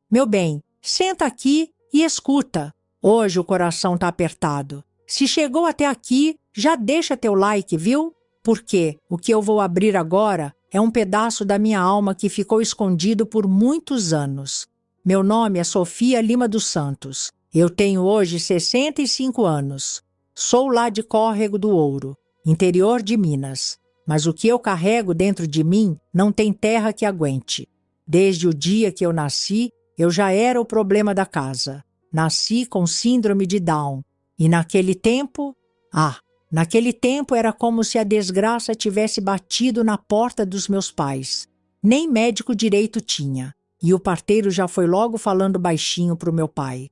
Meu bem, senta aqui e escuta. Hoje o coração tá apertado. Se chegou até aqui, já deixa teu like, viu? Porque o que eu vou abrir agora é um pedaço da minha alma que ficou escondido por muitos anos. Meu nome é Sofia Lima dos Santos. Eu tenho hoje 65 anos. Sou lá de Córrego do Ouro, interior de Minas. Mas o que eu carrego dentro de mim não tem terra que aguente. Desde o dia que eu nasci, eu já era o problema da casa. Nasci com síndrome de Down. E naquele tempo era como se a desgraça tivesse batido na porta dos meus pais. Nem médico direito tinha. E o parteiro já foi logo falando baixinho para o meu pai.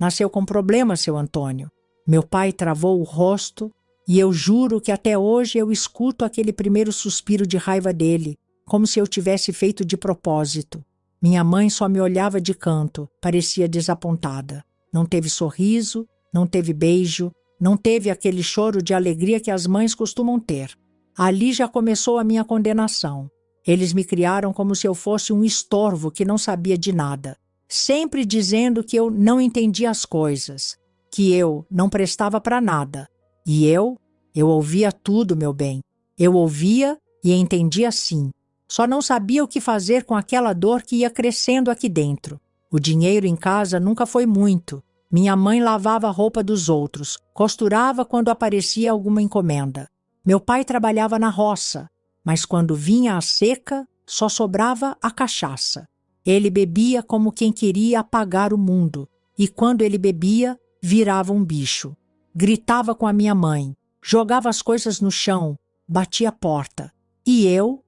Nasceu com problema, seu Antônio. Meu pai travou o rosto e eu juro que até hoje eu escuto aquele primeiro suspiro de raiva dele, como se eu tivesse feito de propósito. Minha mãe só me olhava de canto, parecia desapontada. Não teve sorriso, não teve beijo, não teve aquele choro de alegria que as mães costumam ter. Ali já começou a minha condenação. Eles me criaram como se eu fosse um estorvo que não sabia de nada, sempre dizendo que eu não entendia as coisas, que eu não prestava para nada. E eu ouvia tudo, meu bem. Eu ouvia e entendia sim. Só não sabia o que fazer com aquela dor que ia crescendo aqui dentro. O dinheiro em casa nunca foi muito. Minha mãe lavava a roupa dos outros, costurava quando aparecia alguma encomenda. Meu pai trabalhava na roça, mas quando vinha a seca, só sobrava a cachaça. Ele bebia como quem queria apagar o mundo, e quando ele bebia, virava um bicho. Gritava com a minha mãe, jogava as coisas no chão, batia a porta. E eu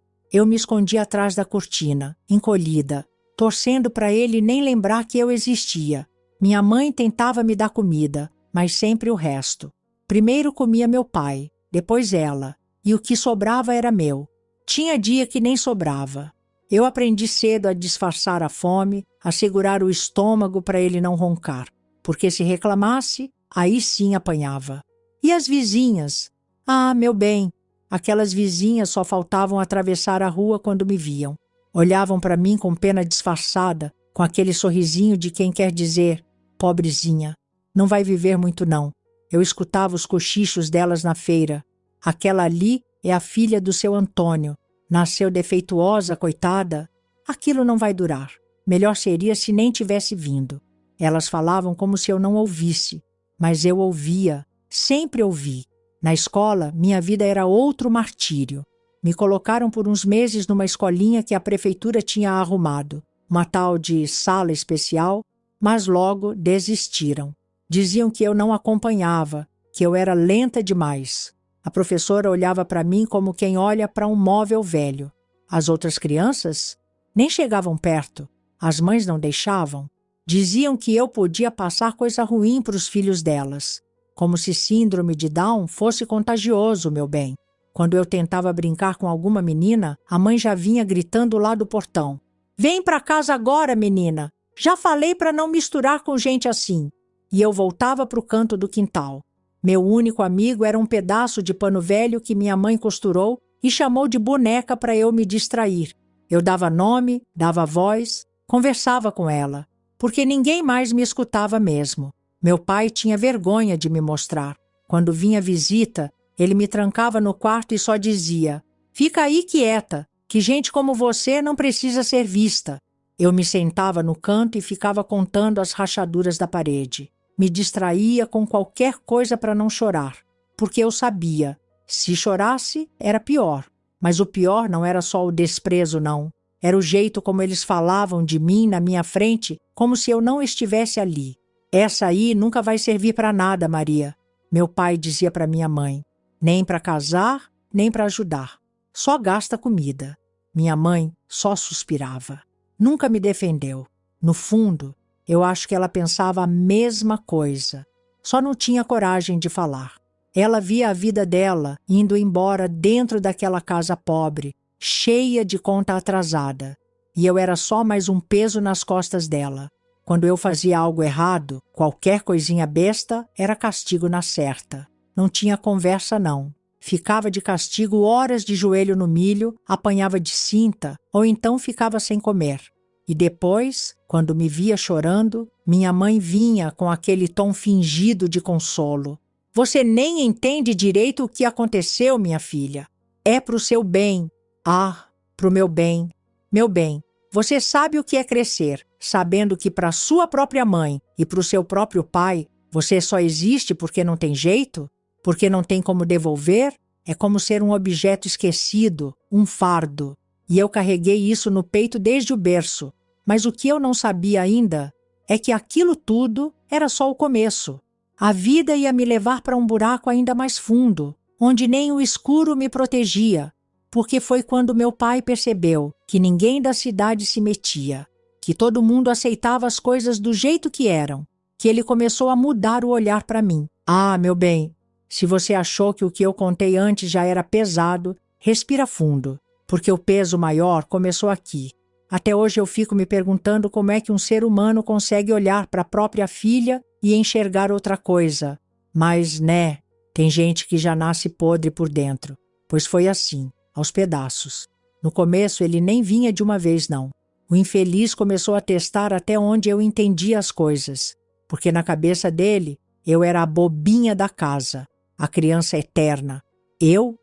me escondia atrás da cortina, encolhida, torcendo para ele nem lembrar que eu existia. Minha mãe tentava me dar comida, mas sempre o resto. Primeiro comia meu pai, depois ela, e o que sobrava era meu. Tinha dia que nem sobrava. Eu aprendi cedo a disfarçar a fome, a segurar o estômago para ele não roncar, porque se reclamasse, aí sim apanhava. E as vizinhas? Ah, meu bem, aquelas vizinhas só faltavam atravessar a rua quando me viam. Olhavam para mim com pena disfarçada, com aquele sorrisinho de quem quer dizer: pobrezinha, não vai viver muito não. Eu escutava os cochichos delas na feira. Aquela ali é a filha do seu Antônio. Nasceu defeituosa, coitada. Aquilo não vai durar. Melhor seria se nem tivesse vindo. Elas falavam como se eu não ouvisse. Mas eu ouvia, sempre ouvi. Na escola, minha vida era outro martírio. Me colocaram por uns meses numa escolinha que a prefeitura tinha arrumado, uma tal de sala especial, mas logo desistiram. Diziam que eu não acompanhava, que eu era lenta demais. A professora olhava para mim como quem olha para um móvel velho. As outras crianças nem chegavam perto. As mães não deixavam. Diziam que eu podia passar coisa ruim para os filhos delas. Como se síndrome de Down fosse contagioso, meu bem. Quando eu tentava brincar com alguma menina, a mãe já vinha gritando lá do portão. Vem para casa agora, menina. Já falei para não misturar com gente assim. E eu voltava para o canto do quintal. Meu único amigo era um pedaço de pano velho que minha mãe costurou e chamou de boneca para eu me distrair. Eu dava nome, dava voz, conversava com ela, porque ninguém mais me escutava mesmo. Meu pai tinha vergonha de me mostrar. Quando vinha visita, ele me trancava no quarto e só dizia: fica aí quieta, que gente como você não precisa ser vista. Eu me sentava no canto e ficava contando as rachaduras da parede. Me distraía com qualquer coisa para não chorar, porque eu sabia, se chorasse era pior. Mas o pior não era só o desprezo, não. Era o jeito como eles falavam de mim na minha frente, como se eu não estivesse ali. Essa aí nunca vai servir para nada, Maria. Meu pai dizia para minha mãe. Nem para casar, nem para ajudar. Só gasta comida. Minha mãe só suspirava. Nunca me defendeu. No fundo, eu acho que ela pensava a mesma coisa. Só não tinha coragem de falar. Ela via a vida dela indo embora dentro daquela casa pobre, cheia de conta atrasada. E eu era só mais um peso nas costas dela. Quando eu fazia algo errado, qualquer coisinha besta era castigo na certa. Não tinha conversa, não. Ficava de castigo horas de joelho no milho, apanhava de cinta ou então ficava sem comer. E depois, quando me via chorando, minha mãe vinha com aquele tom fingido de consolo. Você nem entende direito o que aconteceu, minha filha. É pro seu bem. Ah, pro meu bem. Meu bem, você sabe o que é crescer, sabendo que para sua própria mãe e para o seu próprio pai, você só existe porque não tem jeito? Porque não tem como devolver? É como ser um objeto esquecido, um fardo. E eu carreguei isso no peito desde o berço. Mas o que eu não sabia ainda é que aquilo tudo era só o começo. A vida ia me levar para um buraco ainda mais fundo, onde nem o escuro me protegia, porque foi quando meu pai percebeu que ninguém da cidade se metia, que todo mundo aceitava as coisas do jeito que eram, que ele começou a mudar o olhar para mim. Ah, meu bem, se você achou que o que eu contei antes já era pesado, respira fundo, porque o peso maior começou aqui. Até hoje eu fico me perguntando como é que um ser humano consegue olhar para a própria filha e enxergar outra coisa. Mas, né, tem gente que já nasce podre por dentro. Pois foi assim, aos pedaços. No começo ele nem vinha de uma vez, não. O infeliz começou a testar até onde eu entendia as coisas, porque na cabeça dele eu era a bobinha da casa, a criança eterna. Eu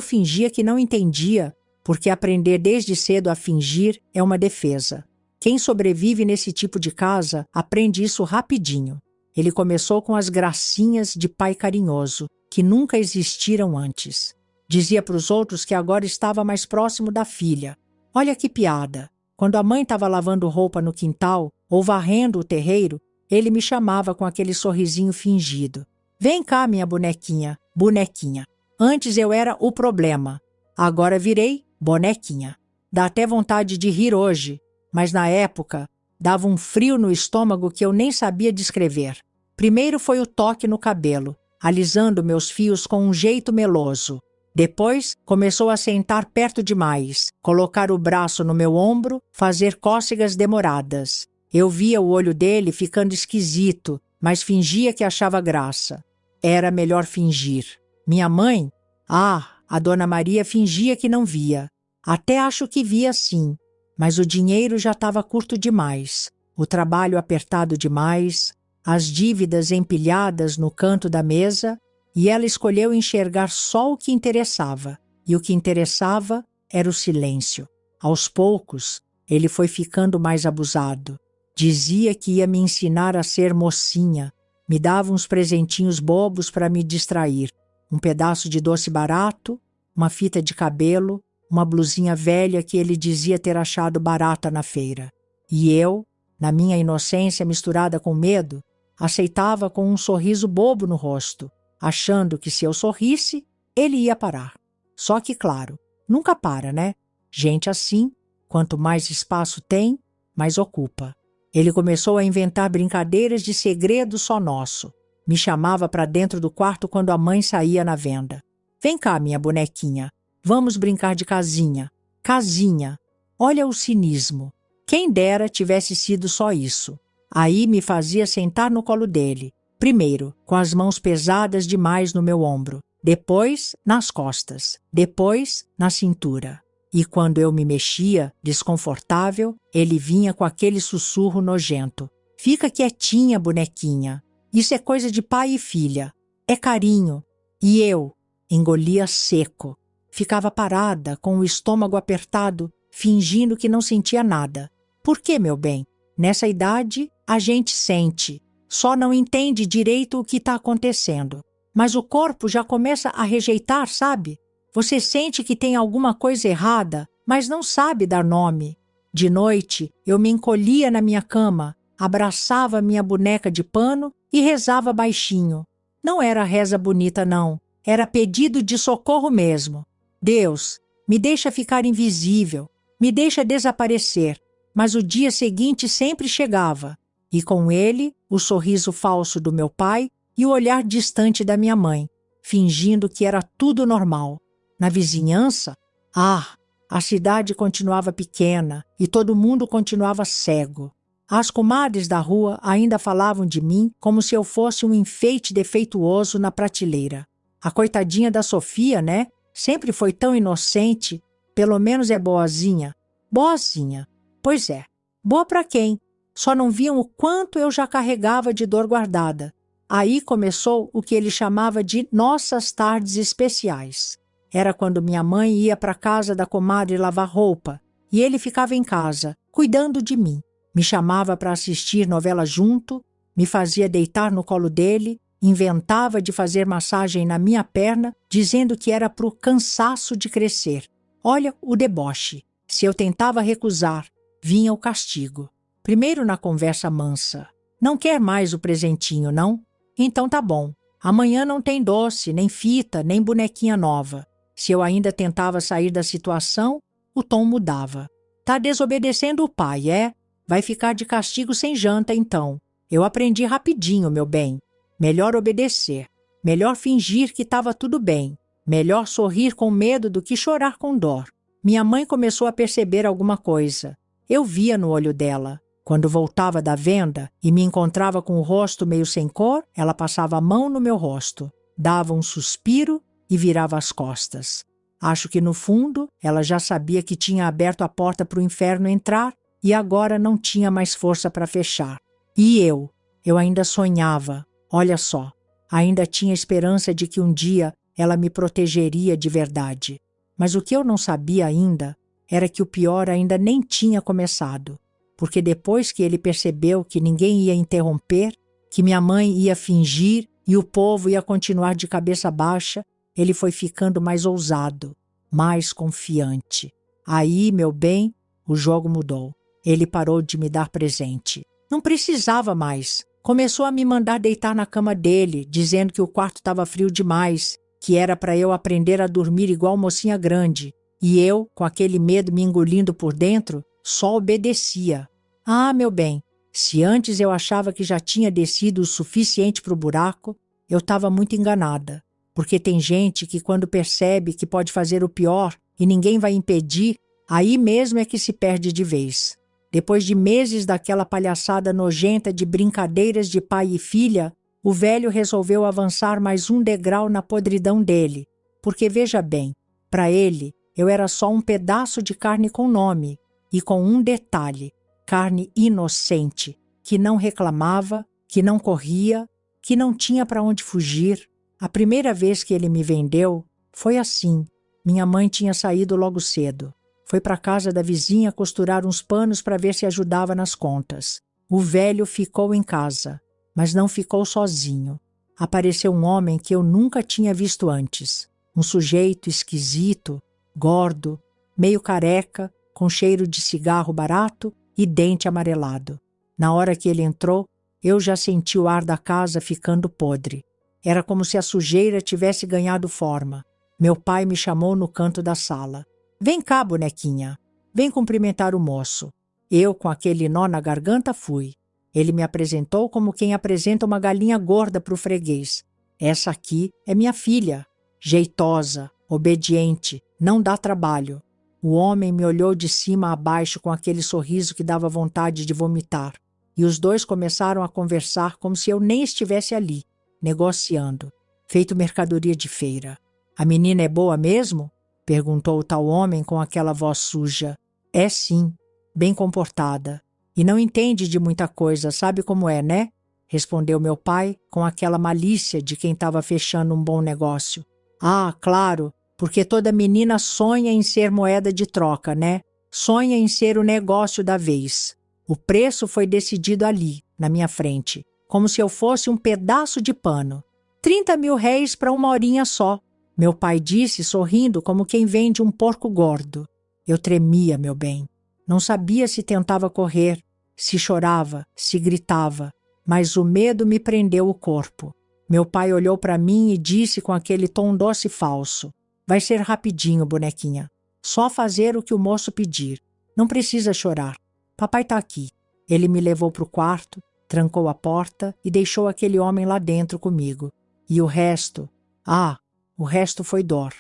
fingia que não entendia, porque aprender desde cedo a fingir é uma defesa. Quem sobrevive nesse tipo de casa aprende isso rapidinho. Ele começou com as gracinhas de pai carinhoso, que nunca existiram antes. Dizia para os outros que agora estava mais próximo da filha. Olha que piada! Quando a mãe estava lavando roupa no quintal ou varrendo o terreiro, ele me chamava com aquele sorrisinho fingido. Vem cá, minha bonequinha, bonequinha. Antes eu era o problema. Agora virei bonequinha. Dá até vontade de rir hoje, mas na época dava um frio no estômago que eu nem sabia descrever. Primeiro foi o toque no cabelo, alisando meus fios com um jeito meloso. Depois começou a sentar perto demais, colocar o braço no meu ombro, fazer cócegas demoradas. Eu via o olho dele ficando esquisito, mas fingia que achava graça. Era melhor fingir. Minha mãe? A Dona Maria fingia que não via. Até acho que via sim, mas o dinheiro já estava curto demais, o trabalho apertado demais, as dívidas empilhadas no canto da mesa, e ela escolheu enxergar só o que interessava, e o que interessava era o silêncio. Aos poucos, ele foi ficando mais abusado. Dizia que ia me ensinar a ser mocinha, me dava uns presentinhos bobos para me distrair, um pedaço de doce barato, uma fita de cabelo, uma blusinha velha que ele dizia ter achado barata na feira. E eu, na minha inocência misturada com medo, aceitava com um sorriso bobo no rosto, achando que se eu sorrisse, ele ia parar. Só que, claro, nunca para, né? Gente assim, quanto mais espaço tem, mais ocupa. Ele começou a inventar brincadeiras de segredo só nosso. Me chamava para dentro do quarto quando a mãe saía na venda. Vem cá, minha bonequinha. Vamos brincar de casinha. Casinha. Olha o cinismo. Quem dera tivesse sido só isso. Aí me fazia sentar no colo dele. Primeiro, com as mãos pesadas demais no meu ombro. Depois, nas costas. Depois, na cintura. E quando eu me mexia, desconfortável, ele vinha com aquele sussurro nojento. Fica quietinha, bonequinha. Isso é coisa de pai e filha. É carinho. E eu engolia seco. Ficava parada, com o estômago apertado, fingindo que não sentia nada. Por quê, meu bem? Nessa idade, a gente sente. Só não entende direito o que está acontecendo. Mas o corpo já começa a rejeitar, sabe? Você sente que tem alguma coisa errada, mas não sabe dar nome. De noite, eu me encolhia na minha cama, abraçava minha boneca de pano e rezava baixinho. Não era reza bonita, não. Era pedido de socorro mesmo. Deus, me deixa ficar invisível, me deixa desaparecer. Mas o dia seguinte sempre chegava, e com ele o sorriso falso do meu pai e o olhar distante da minha mãe, fingindo que era tudo normal. Na vizinhança, a cidade continuava pequena e todo mundo continuava cego. As comadres da rua ainda falavam de mim como se eu fosse um enfeite defeituoso na prateleira. A coitadinha da Sofia, né? Sempre foi tão inocente, pelo menos é boazinha. Boazinha. Pois é, Boa para quem? Só não viam o quanto eu já carregava de dor guardada. Aí começou o que ele chamava de nossas tardes especiais. Era quando minha mãe ia para a casa da comadre lavar roupa e ele ficava em casa, cuidando de mim. Me chamava para assistir novela junto, me fazia deitar no colo dele, inventava de fazer massagem na minha perna, dizendo que era pro cansaço de crescer. Olha o deboche. Se eu tentava recusar, vinha o castigo. Primeiro na conversa mansa. Não quer mais o presentinho, não? Então tá bom. Amanhã não tem doce, nem fita, nem bonequinha nova. Se eu ainda tentava sair da situação, o tom mudava. Tá desobedecendo o pai, é? Vai ficar de castigo sem janta, então. Eu aprendi rapidinho, meu bem. Melhor obedecer. Melhor fingir que estava tudo bem. Melhor sorrir com medo do que chorar com dor. Minha mãe começou a perceber alguma coisa. Eu via no olho dela. Quando voltava da venda e me encontrava com o rosto meio sem cor, ela passava a mão no meu rosto, dava um suspiro e virava as costas. Acho que no fundo ela já sabia que tinha aberto a porta para o inferno entrar e agora não tinha mais força para fechar. E eu ainda sonhava, olha só, ainda tinha esperança de que um dia ela me protegeria de verdade. Mas o que eu não sabia ainda era que o pior ainda nem tinha começado. Porque depois que ele percebeu que ninguém ia interromper, que minha mãe ia fingir e o povo ia continuar de cabeça baixa, ele foi ficando mais ousado, mais confiante. Aí, meu bem, o jogo mudou. Ele parou de me dar presente. Não precisava mais. Começou a me mandar deitar na cama dele, dizendo que o quarto estava frio demais, que era para eu aprender a dormir igual mocinha grande. E eu, com aquele medo me engolindo por dentro, só obedecia. Ah, meu bem, se antes eu achava que já tinha descido o suficiente para o buraco, eu estava muito enganada. Porque tem gente que quando percebe que pode fazer o pior e ninguém vai impedir, aí mesmo é que se perde de vez. Depois de meses daquela palhaçada nojenta de brincadeiras de pai e filha, o velho resolveu avançar mais um degrau na podridão dele. Porque veja bem, para ele, eu era só um pedaço de carne com nome, e com um detalhe, carne inocente, que não reclamava, que não corria, que não tinha para onde fugir. A primeira vez que ele me vendeu, foi assim. Minha mãe tinha saído logo cedo. Foi para a casa da vizinha costurar uns panos para ver se ajudava nas contas. O velho ficou em casa, mas não ficou sozinho. Apareceu um homem que eu nunca tinha visto antes. Um sujeito esquisito, gordo, meio careca, com cheiro de cigarro barato e dente amarelado. Na hora que ele entrou, eu já senti o ar da casa ficando podre. Era como se a sujeira tivesse ganhado forma. Meu pai me chamou no canto da sala. Vem cá, bonequinha. Vem cumprimentar o moço. Eu, com aquele nó na garganta, fui. Ele me apresentou como quem apresenta uma galinha gorda para o freguês. Essa aqui é minha filha. Jeitosa, obediente, não dá trabalho. O homem me olhou de cima a baixo com aquele sorriso que dava vontade de vomitar. E os dois começaram a conversar como se eu nem estivesse ali, negociando, feito mercadoria de feira. A menina é boa mesmo? Perguntou o tal homem com aquela voz suja. É sim, bem comportada. E não entende de muita coisa, sabe como é, né? Respondeu meu pai com aquela malícia de quem estava fechando um bom negócio. Ah, claro, porque toda menina sonha em ser moeda de troca, né? Sonha em ser o negócio da vez. O preço foi decidido ali, na minha frente, como se eu fosse um pedaço de pano. 30.000 réis para uma horinha só. Meu pai disse, sorrindo, como quem vende um porco gordo. Eu tremia, meu bem. Não sabia se tentava correr, se chorava, se gritava, mas o medo me prendeu o corpo. Meu pai olhou para mim e disse com aquele tom doce e falso: vai ser rapidinho, bonequinha. Só fazer o que o moço pedir. Não precisa chorar. Papai está aqui. Ele me levou para o quarto, trancou a porta e deixou aquele homem lá dentro comigo. E o resto? Ah, o resto foi dor.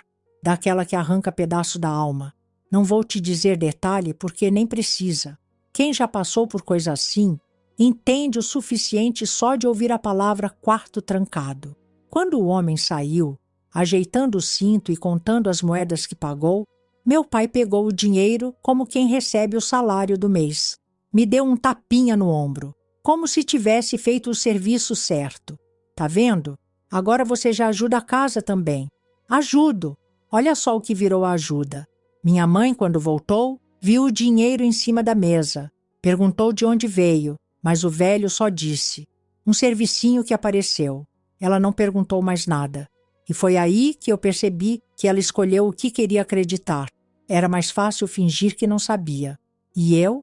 Daquela que arranca pedaço da alma. Não vou te dizer detalhe porque nem precisa. Quem já passou por coisa assim, entende o suficiente só de ouvir a palavra quarto trancado. Quando o homem saiu, ajeitando o cinto e contando as moedas que pagou, meu pai pegou o dinheiro como quem recebe o salário do mês. me deu um tapinha no ombro, como se tivesse feito o serviço certo. Tá vendo? Agora você já ajuda a casa também. Ajudo. Olha só o que virou a ajuda. Minha mãe, quando voltou, viu o dinheiro em cima da mesa. Perguntou de onde veio, mas o velho só disse: um servicinho que apareceu. Ela não perguntou mais nada. E foi aí que eu percebi que ela escolheu o que queria acreditar. Era mais fácil fingir que não sabia. E eu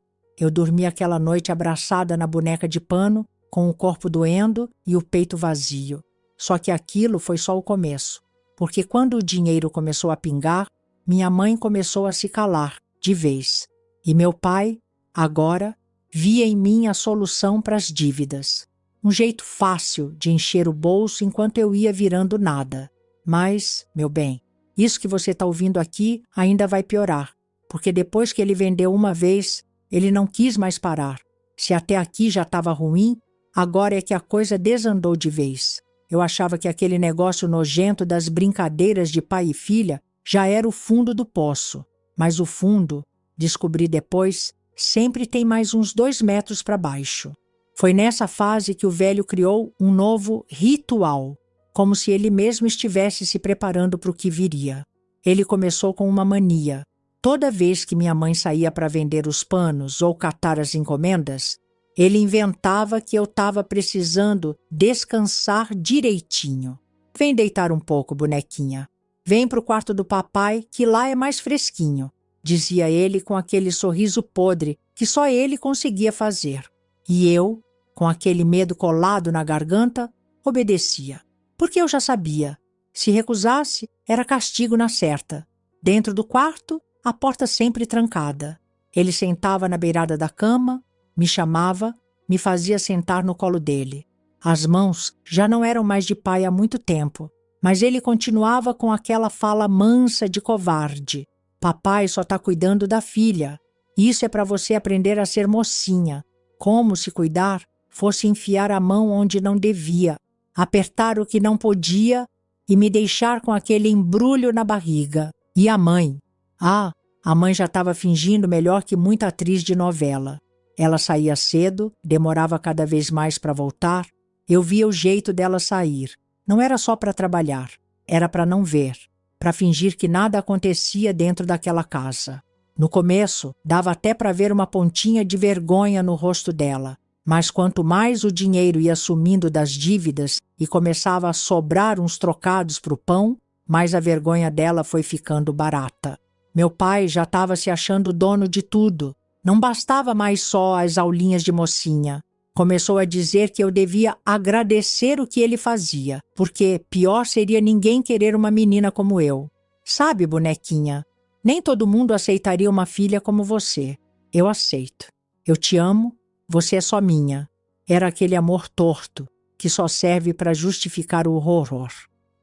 dormi aquela noite abraçada na boneca de pano, com o corpo doendo e o peito vazio. Só que aquilo foi só o começo, porque quando o dinheiro começou a pingar, minha mãe começou a se calar, de vez. E meu pai, agora, via em mim a solução para as dívidas. Um jeito fácil de encher o bolso enquanto eu ia virando nada. Mas, meu bem, isso que você está ouvindo aqui ainda vai piorar, porque depois que ele vendeu uma vez, ele não quis mais parar. Se até aqui já estava ruim, agora é que a coisa desandou de vez. Eu achava que aquele negócio nojento das brincadeiras de pai e filha já era o fundo do poço. Mas o fundo, descobri depois, sempre tem mais uns 2 metros para baixo. Foi nessa fase que o velho criou um novo ritual, como se ele mesmo estivesse se preparando para o que viria. Ele começou com uma mania. Toda vez que minha mãe saía para vender os panos ou catar as encomendas, ele inventava que eu estava precisando descansar direitinho. Vem deitar um pouco, bonequinha. Vem para o quarto do papai, que lá é mais fresquinho, dizia ele com aquele sorriso podre que só ele conseguia fazer. E eu, com aquele medo colado na garganta, obedecia. Porque eu já sabia. Se recusasse, era castigo na certa. Dentro do quarto, a porta sempre trancada. Ele sentava na beirada da cama, me chamava, me fazia sentar no colo dele. As mãos já não eram mais de pai há muito tempo, mas ele continuava com aquela fala mansa de covarde. Papai só está cuidando da filha. Isso é para você aprender a ser mocinha. Como se cuidar fosse enfiar a mão onde não devia, apertar o que não podia e me deixar com aquele embrulho na barriga. E a mãe? Ah, a mãe já estava fingindo melhor que muita atriz de novela. Ela saía cedo, demorava cada vez mais para voltar. Eu via o jeito dela sair. Não era só para trabalhar, era para não ver, para fingir que nada acontecia dentro daquela casa. No começo, dava até para ver uma pontinha de vergonha no rosto dela. Mas quanto mais o dinheiro ia sumindo das dívidas e começava a sobrar uns trocados para o pão, mais a vergonha dela foi ficando barata. Meu pai já estava se achando dono de tudo. Não bastava mais só as aulinhas de mocinha. Começou a dizer que eu devia agradecer o que ele fazia, porque pior seria ninguém querer uma menina como eu. Sabe, bonequinha, nem todo mundo aceitaria uma filha como você. Eu aceito. Eu te amo, você é só minha. Era aquele amor torto, que só serve para justificar o horror.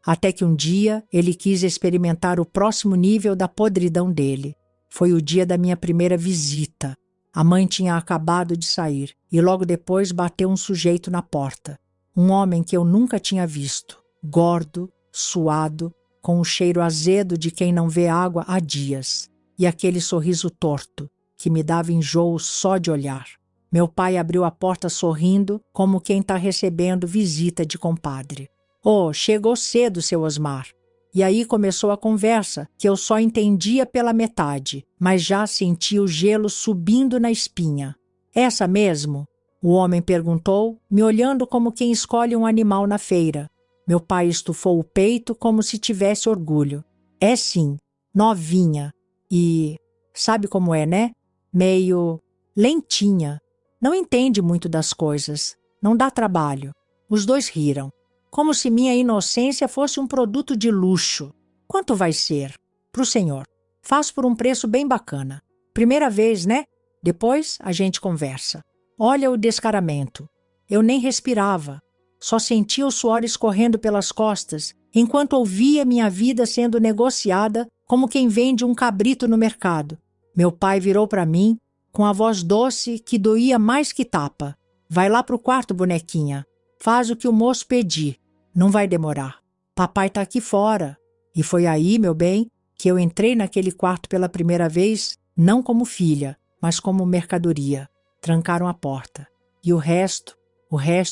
Até que um dia ele quis experimentar o próximo nível da podridão dele. Foi o dia da minha primeira visita. A mãe tinha acabado de sair e logo depois bateu um sujeito na porta. Um homem que eu nunca tinha visto. Gordo, suado, com o cheiro azedo de quem não vê água há dias. E aquele sorriso torto, que me dava enjoo só de olhar. Meu pai abriu a porta sorrindo, como quem está recebendo visita de compadre. Oh, chegou cedo, seu Osmar. E aí começou a conversa, que eu só entendia pela metade, mas já sentia o gelo subindo na espinha. Essa mesmo? O homem perguntou, me olhando como quem escolhe um animal na feira. Meu pai estufou o peito como se tivesse orgulho. É sim, novinha. E sabe como é, né? Meio lentinha. Não entende muito das coisas. Não dá trabalho. Os dois riram. Como se minha inocência fosse um produto de luxo. Quanto vai ser? Pro senhor. Faço por um preço bem bacana. Primeira vez, né? Depois a gente conversa. Olha o descaramento. Eu nem respirava. Só sentia o suor escorrendo pelas costas, enquanto ouvia minha vida sendo negociada como quem vende um cabrito no mercado. Meu pai virou para mim, com a voz doce que doía mais que tapa. Vai lá pro quarto, bonequinha. Faz o que o moço pedir. Não vai demorar. Papai tá aqui fora. E foi aí, meu bem, que eu entrei naquele quarto pela primeira vez, não como filha, mas como mercadoria. trancaram a porta. E o resto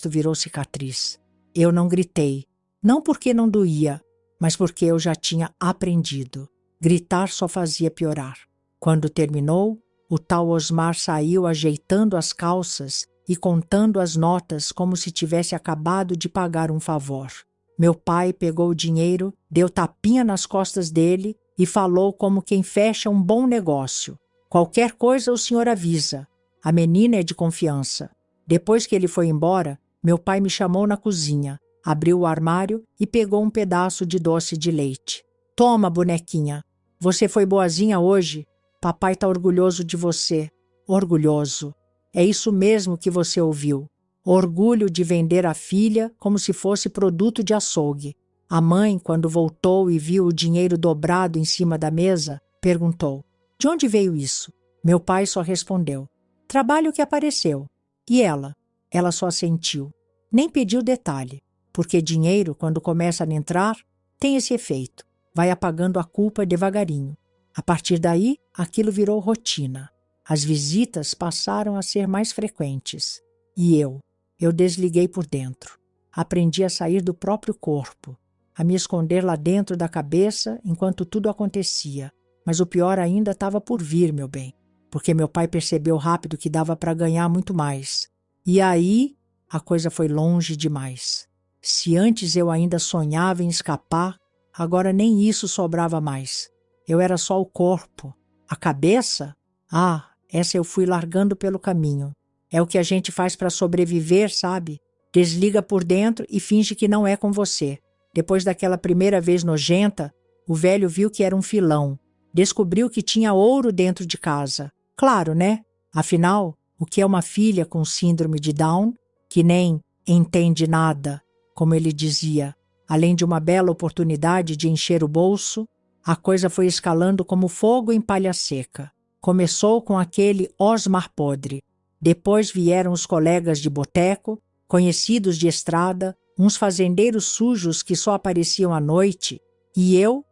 virou cicatriz. Eu não gritei, não porque não doía, mas porque eu já tinha aprendido. Gritar só fazia piorar. Quando terminou, o tal Osmar saiu ajeitando as calças e contando as notas como se tivesse acabado de pagar um favor. Meu pai pegou o dinheiro, deu tapinha nas costas dele e falou como quem fecha um bom negócio. Qualquer coisa o senhor avisa. A menina é de confiança. Depois que ele foi embora, meu pai me chamou na cozinha, abriu o armário e pegou um pedaço de doce de leite. Toma, bonequinha. Você foi boazinha hoje? Papai está orgulhoso de você. Orgulhoso. É isso mesmo que você ouviu. Orgulho de vender a filha como se fosse produto de açougue. A mãe, quando voltou e viu o dinheiro dobrado em cima da mesa, perguntou: de onde veio isso? Meu pai só respondeu: trabalho que apareceu. E ela? Ela só assentiu. Nem pediu detalhe, porque dinheiro, quando começa a entrar, tem esse efeito. Vai apagando a culpa devagarinho. A partir daí, aquilo virou rotina. As visitas passaram a ser mais frequentes. E eu desliguei por dentro. Aprendi a sair do próprio corpo, a me esconder lá dentro da cabeça enquanto tudo acontecia. Mas o pior ainda estava por vir, meu bem, porque meu pai percebeu rápido que dava para ganhar muito mais. E aí, a coisa foi longe demais. Se antes eu ainda sonhava em escapar, agora nem isso sobrava mais. Eu era só o corpo. A cabeça? Ah, essa eu fui largando pelo caminho. É o que a gente faz para sobreviver, sabe? Desliga por dentro e finge que não é com você. Depois daquela primeira vez nojenta, o velho viu que era um filão. Descobriu que tinha ouro dentro de casa. Claro, né? Afinal, o que é uma filha com síndrome de Down, que nem entende nada, como ele dizia, além de uma bela oportunidade de encher o bolso? A coisa foi escalando como fogo em palha seca. Começou com aquele Osmar podre. Depois vieram os colegas de boteco, conhecidos de estrada, uns fazendeiros sujos que só apareciam à noite. E eu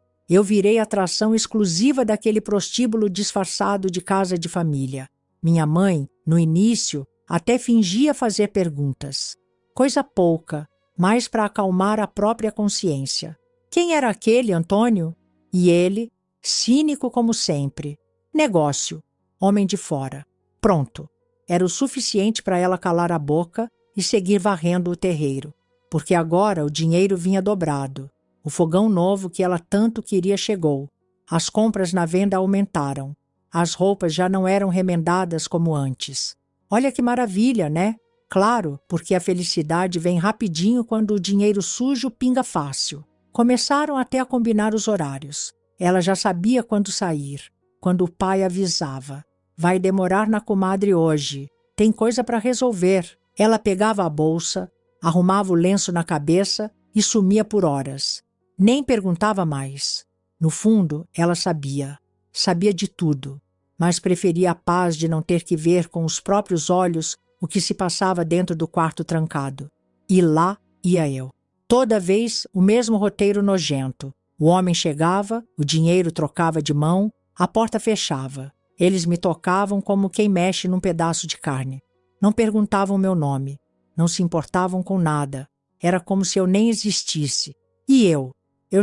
virei atração exclusiva daquele prostíbulo disfarçado de casa de família. Minha mãe, no início, até fingia fazer perguntas. Coisa pouca, mais para acalmar a própria consciência. Quem era aquele, Antônio? E ele, cínico como sempre. Negócio. Homem de fora. Pronto. Era o suficiente para ela calar a boca e seguir varrendo o terreiro. Porque agora o dinheiro vinha dobrado. O fogão novo que ela tanto queria chegou. As compras na venda aumentaram. As roupas já não eram remendadas como antes. Olha que maravilha, né? Claro, porque a felicidade vem rapidinho quando o dinheiro sujo pinga fácil. Começaram até a combinar os horários. Ela já sabia quando sair, quando o pai avisava. Vai demorar na comadre hoje. Tem coisa para resolver. Ela pegava a bolsa, arrumava o lenço na cabeça e sumia por horas. Nem perguntava mais. No fundo, ela sabia. Sabia de tudo. Mas preferia a paz de não ter que ver com os próprios olhos o que se passava dentro do quarto trancado. E lá ia eu. Toda vez o mesmo roteiro nojento. O homem chegava, o dinheiro trocava de mão, a porta fechava. Eles me tocavam como quem mexe num pedaço de carne. Não perguntavam meu nome. Não se importavam com nada. Era como se eu nem existisse. E eu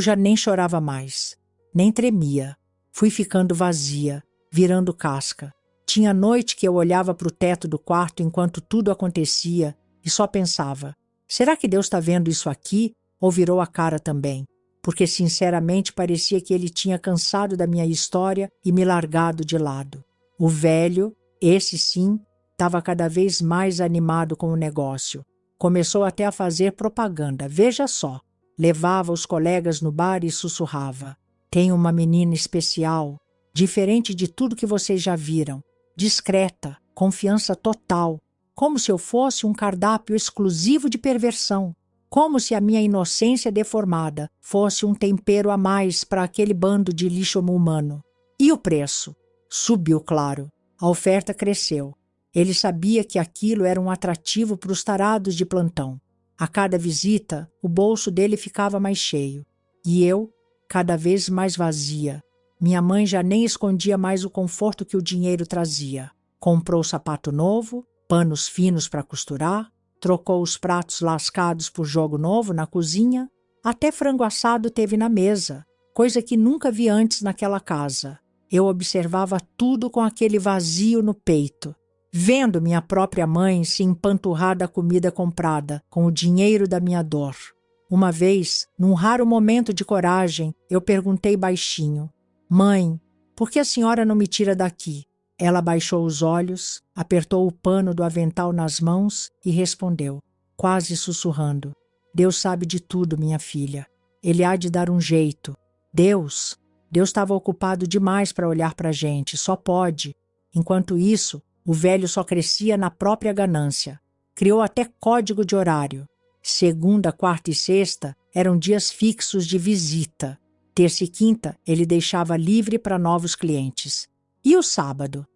já nem chorava mais. Nem tremia. Fui ficando vazia, virando casca. Tinha noite que eu olhava para o teto do quarto enquanto tudo acontecia e só pensava: será que Deus está vendo isso aqui ou virou a cara também? Porque sinceramente parecia que ele tinha cansado da minha história e me largado de lado. O velho, esse sim, estava cada vez mais animado com o negócio. Começou até a fazer propaganda, veja só. Levava os colegas no bar e sussurrava: tem uma menina especial, diferente de tudo que vocês já viram. Discreta, confiança total, como se eu fosse um cardápio exclusivo de perversão, como se a minha inocência deformada fosse um tempero a mais para aquele bando de lixo humano. E o preço? Subiu, claro. A oferta cresceu. Ele sabia que aquilo era um atrativo para os tarados de plantão. A cada visita, o bolso dele ficava mais cheio. E eu, cada vez mais vazia. Minha mãe já nem escondia mais o conforto que o dinheiro trazia. Comprou sapato novo, panos finos para costurar, trocou os pratos lascados por jogo novo na cozinha, até frango assado teve na mesa, coisa que nunca vi antes naquela casa. Eu observava tudo com aquele vazio no peito, vendo minha própria mãe se empanturrar da comida comprada com o dinheiro da minha dor. Uma vez, num raro momento de coragem, eu perguntei baixinho: "Mãe, por que a senhora não me tira daqui?" Ela baixou os olhos, apertou o pano do avental nas mãos e respondeu, quase sussurrando: "Deus sabe de tudo, minha filha. Ele há de dar um jeito. Deus estava ocupado demais para olhar para a gente, só pode." Enquanto isso, o velho só crescia na própria ganância. Criou até código de horário. Segunda, quarta e sexta eram dias fixos de visita. Terça e quinta ele deixava livre para novos clientes. E o sábado?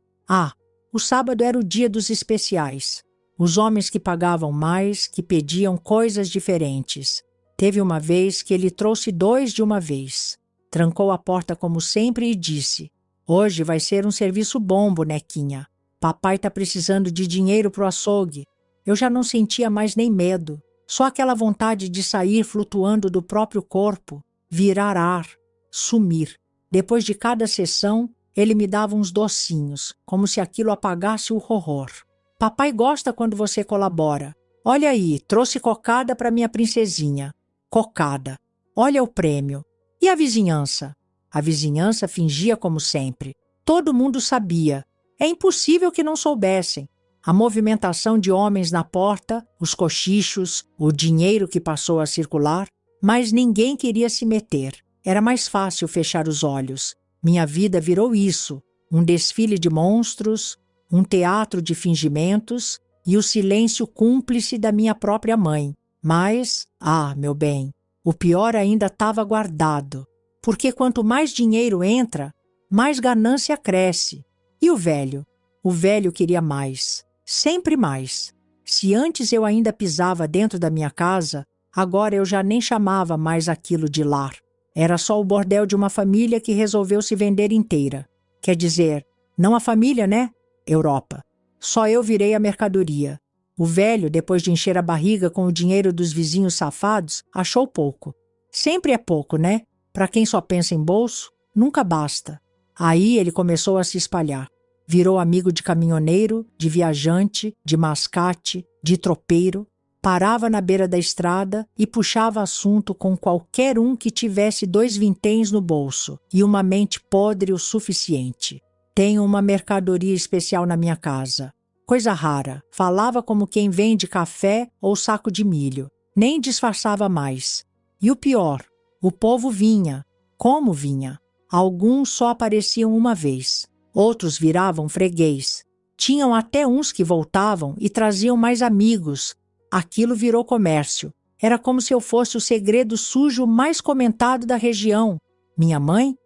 O sábado era o dia dos especiais. Os homens que pagavam mais, que pediam coisas diferentes. Teve uma vez que ele trouxe 2 de uma vez. Trancou a porta como sempre e disse: "Hoje vai ser um serviço bom, bonequinha. Papai está precisando de dinheiro pro açougue." Eu já não sentia mais nem medo. Só aquela vontade de sair flutuando do próprio corpo, virar ar, sumir. Depois de cada sessão, ele me dava uns docinhos, como se aquilo apagasse o horror. "Papai gosta quando você colabora. Olha aí, trouxe cocada para minha princesinha." Cocada. Olha o prêmio. E a vizinhança? A vizinhança fingia como sempre. Todo mundo sabia. É impossível que não soubessem. A movimentação de homens na porta, os cochichos, o dinheiro que passou a circular, mas ninguém queria se meter. Era mais fácil fechar os olhos. Minha vida virou isso, um desfile de monstros, um teatro de fingimentos e o silêncio cúmplice da minha própria mãe. Mas, meu bem, o pior ainda estava guardado, porque quanto mais dinheiro entra, mais ganância cresce. E o velho? O velho queria mais, sempre mais. Se antes eu ainda pisava dentro da minha casa, agora eu já nem chamava mais aquilo de lar. Era só o bordel de uma família que resolveu se vender inteira. Quer dizer, não a família, né? Europa. Só eu virei a mercadoria. O velho, depois de encher a barriga com o dinheiro dos vizinhos safados, achou pouco. Sempre é pouco, né? Para quem só pensa em bolso, nunca basta. Aí ele começou a se espalhar. Virou amigo de caminhoneiro, de viajante, de mascate, de tropeiro. Parava na beira da estrada e puxava assunto com qualquer um que tivesse 2 vinténs no bolso e uma mente podre o suficiente. Tenho uma mercadoria especial na minha casa. Coisa rara. Falava como quem vende café ou saco de milho. Nem disfarçava mais. E o pior, o povo vinha. Como vinha? Alguns só apareciam uma vez. Outros viravam freguês. Tinham até uns que voltavam e traziam mais amigos. Aquilo virou comércio. Era como se eu fosse o segredo sujo mais comentado da região. Minha mãe?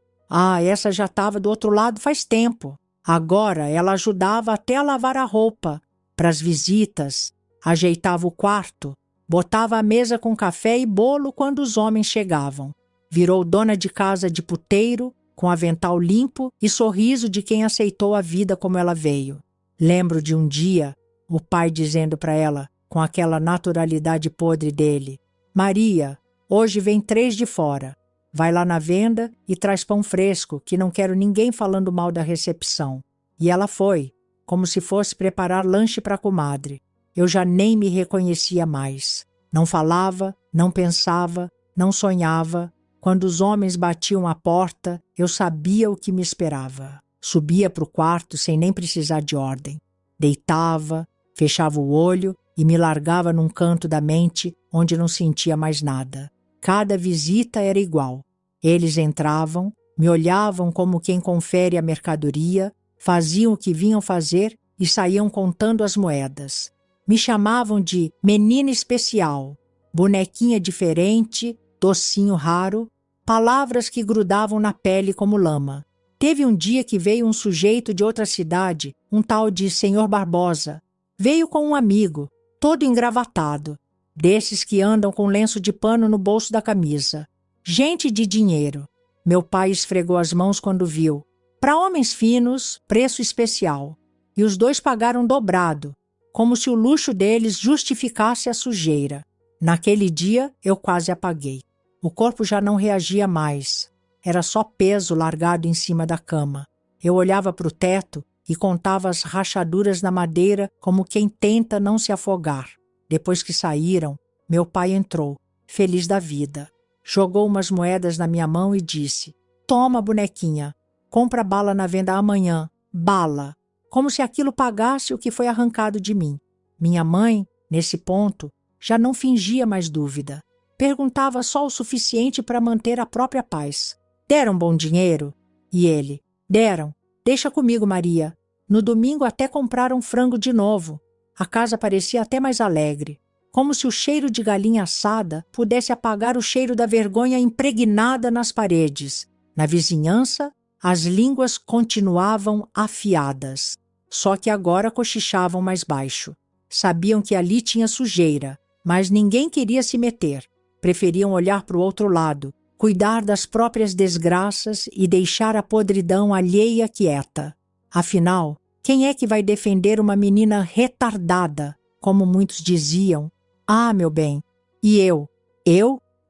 Essa já estava do outro lado faz tempo. Agora ela ajudava até a lavar a roupa, para as visitas, ajeitava o quarto, botava a mesa com café e bolo quando os homens chegavam. Virou dona de casa de puteiro, com avental limpo e sorriso de quem aceitou a vida como ela veio. Lembro de um dia, o pai dizendo para ela, com aquela naturalidade podre dele: "Maria, hoje vem 3 de fora. Vai lá na venda e traz pão fresco, que não quero ninguém falando mal da recepção." E ela foi, como se fosse preparar lanche para a comadre. Eu já nem me reconhecia mais. Não falava, não pensava, não sonhava. Quando os homens batiam à porta, eu sabia o que me esperava. Subia para o quarto sem nem precisar de ordem. Deitava, fechava o olho e me largava num canto da mente onde não sentia mais nada. Cada visita era igual. Eles entravam, me olhavam como quem confere a mercadoria, faziam o que vinham fazer e saíam contando as moedas. Me chamavam de menina especial, bonequinha diferente, docinho raro, palavras que grudavam na pele como lama. Teve um dia que veio um sujeito de outra cidade, um tal de Senhor Barbosa. Veio com um amigo, todo engravatado, desses que andam com lenço de pano no bolso da camisa. Gente de dinheiro. Meu pai esfregou as mãos quando viu. Para homens finos, preço especial. e os dois pagaram dobrado, como se o luxo deles justificasse a sujeira. Naquele dia, eu quase apaguei. O corpo já não reagia mais. Era só peso largado em cima da cama. Eu olhava para o teto e contava as rachaduras na madeira como quem tenta não se afogar. Depois que saíram, meu pai entrou, feliz da vida. Jogou umas moedas na minha mão e disse: "Toma, bonequinha, compra bala na venda amanhã, bala." Como se aquilo pagasse o que foi arrancado de mim. Minha mãe, nesse ponto, já não fingia mais dúvida. Perguntava só o suficiente para manter a própria paz. "Deram bom dinheiro?" E ele: "Deram. Deixa comigo, Maria." No domingo até compraram frango de novo. A casa parecia até mais alegre. Como se o cheiro de galinha assada pudesse apagar o cheiro da vergonha impregnada nas paredes. Na vizinhança, as línguas continuavam afiadas. Só que agora cochichavam mais baixo. Sabiam que ali tinha sujeira, mas ninguém queria se meter. Preferiam olhar para o outro lado, cuidar das próprias desgraças e deixar a podridão alheia quieta. Afinal, quem é que vai defender uma menina retardada, como muitos diziam? Ah, meu bem, e eu?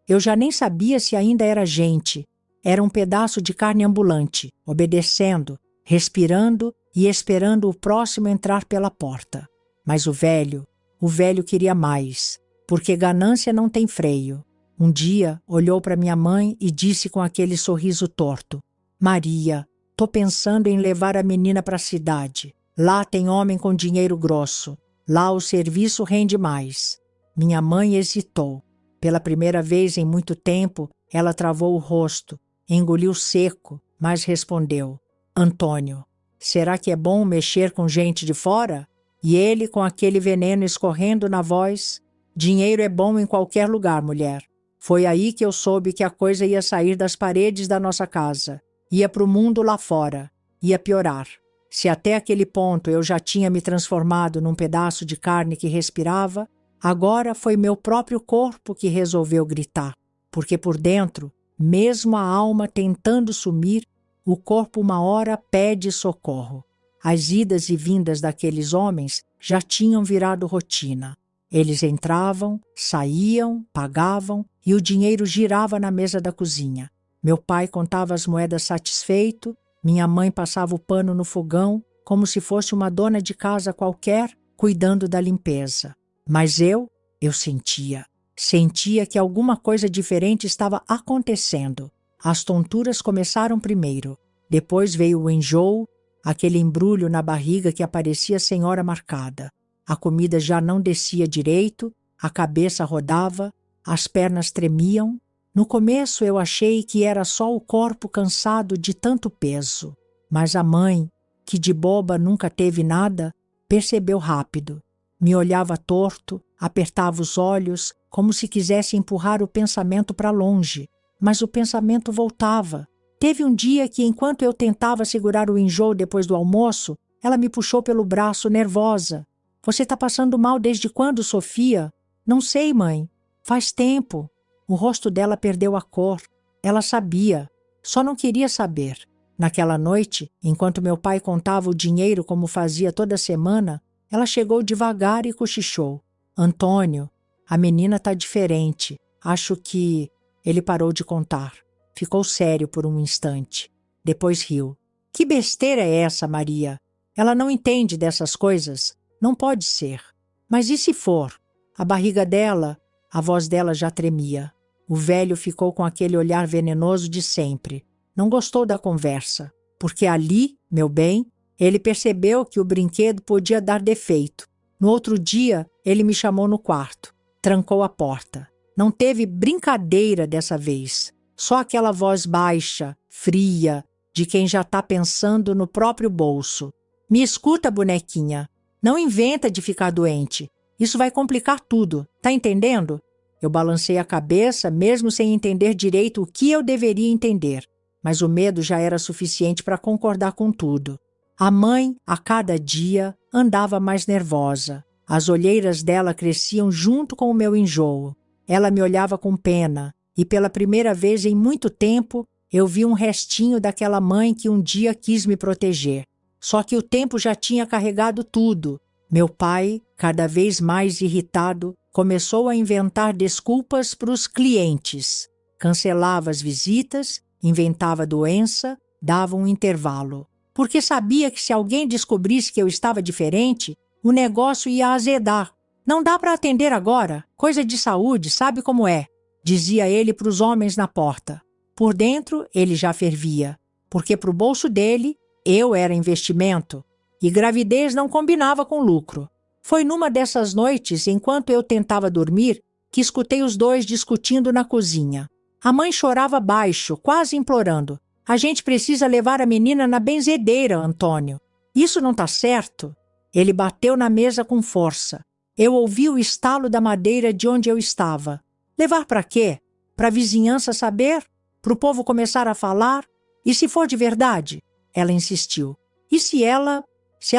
Eu já nem sabia se ainda era gente. Era um pedaço de carne ambulante, obedecendo, respirando e esperando o próximo entrar pela porta. Mas o velho queria mais, porque ganância não tem freio. Um dia olhou para minha mãe e disse com aquele sorriso torto: "Maria, tô pensando em levar a menina para a cidade. Lá tem homem com dinheiro grosso. Lá o serviço rende mais." Minha mãe hesitou. Pela primeira vez em muito tempo, ela travou o rosto, engoliu seco, mas respondeu: "Antônio, será que é bom mexer com gente de fora?" E ele, com aquele veneno escorrendo na voz: "Dinheiro é bom em qualquer lugar, mulher. Foi aí que eu soube que a coisa ia sair das paredes da nossa casa. Ia para o mundo lá fora. Ia piorar. Se até aquele ponto eu já tinha me transformado num pedaço de carne que respirava, agora foi meu próprio corpo que resolveu gritar. Porque por dentro, mesmo a alma tentando sumir, o corpo uma hora pede socorro. As idas e vindas daqueles homens já tinham virado rotina. Eles entravam, saíam, pagavam e o dinheiro girava na mesa da cozinha. Meu pai contava as moedas satisfeito, minha mãe passava o pano no fogão como se fosse uma dona de casa qualquer cuidando da limpeza. Mas eu sentia que alguma coisa diferente estava acontecendo. As tonturas começaram primeiro, depois veio o enjoo, aquele embrulho na barriga que aparecia sem hora marcada. A comida já não descia direito, a cabeça rodava, as pernas tremiam. No começo eu achei que era só o corpo cansado de tanto peso. Mas a mãe, que de boba nunca teve nada, percebeu rápido. Me olhava torto, apertava os olhos, como se quisesse empurrar o pensamento para longe. Mas o pensamento voltava. Teve um dia que, enquanto eu tentava segurar o enjoo depois do almoço, ela me puxou pelo braço, nervosa. "Você está passando mal desde quando, Sofia?" "Não sei, mãe. Faz tempo." O rosto dela perdeu a cor. Ela sabia, só não queria saber. Naquela noite, enquanto meu pai contava o dinheiro como fazia toda semana, ela chegou devagar e cochichou: "Antônio, a menina está diferente. Acho que..." Ele parou de contar. Ficou sério por um instante. Depois riu. "Que besteira é essa, Maria? Ela não entende dessas coisas. Não pode ser." "Mas e se for?" A barriga dela, a voz dela já tremia. O velho ficou com aquele olhar venenoso de sempre. Não gostou da conversa, porque ali, meu bem, ele percebeu que o brinquedo podia dar defeito. No outro dia, ele me chamou no quarto. Trancou a porta. Não teve brincadeira dessa vez. Só aquela voz baixa, fria, de quem já está pensando no próprio bolso. "Me escuta, bonequinha. Não inventa de ficar doente. Isso vai complicar tudo. Tá entendendo?" Eu balancei a cabeça, mesmo sem entender direito o que eu deveria entender. Mas o medo já era suficiente para concordar com tudo. A mãe, a cada dia, andava mais nervosa. As olheiras dela cresciam junto com o meu enjoo. Ela me olhava com pena, e pela primeira vez em muito tempo, eu vi um restinho daquela mãe que um dia quis me proteger. Só que o tempo já tinha carregado tudo. Meu pai, cada vez mais irritado, começou a inventar desculpas para os clientes. Cancelava as visitas, inventava doença, dava um intervalo. Porque sabia que se alguém descobrisse que eu estava diferente, o negócio ia azedar. Não dá para atender agora, coisa de saúde, sabe como é, dizia ele para os homens na porta. Por dentro, ele já fervia, porque para o bolso dele, eu era investimento, e gravidez não combinava com lucro. Foi numa dessas noites, enquanto eu tentava dormir, que escutei os dois discutindo na cozinha. A mãe chorava baixo, quase implorando. A gente precisa levar a menina na benzedeira, Antônio. Isso não está certo? Ele bateu na mesa com força. Eu ouvi o estalo da madeira de onde eu estava. Levar para quê? Para a vizinhança saber? Para o povo começar a falar? E se for de verdade? Ela insistiu. E se ela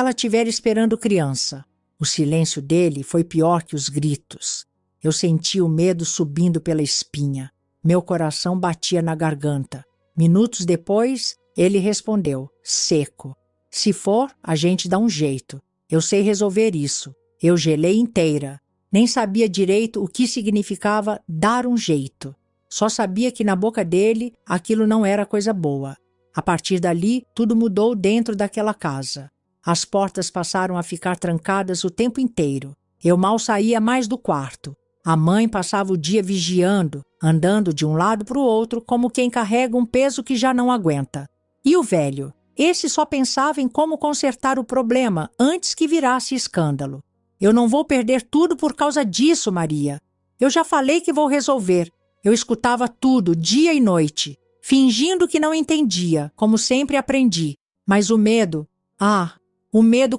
estiver esperando criança? O silêncio dele foi pior que os gritos. Eu senti o medo subindo pela espinha. Meu coração batia na garganta. Minutos depois, ele respondeu, seco. Se for, a gente dá um jeito. Eu sei resolver isso. Eu gelei inteira. Nem sabia direito o que significava dar um jeito. Só sabia que na boca dele aquilo não era coisa boa. A partir dali, tudo mudou dentro daquela casa. As portas passaram a ficar trancadas o tempo inteiro. Eu mal saía mais do quarto. A mãe passava o dia vigiando, andando de um lado para o outro como quem carrega um peso que já não aguenta. E o velho? Esse só pensava em como consertar o problema antes que virasse escândalo. Eu não vou perder tudo por causa disso, Maria. Eu já falei que vou resolver. Eu escutava tudo, dia e noite, fingindo que não entendia, como sempre aprendi. Mas o medo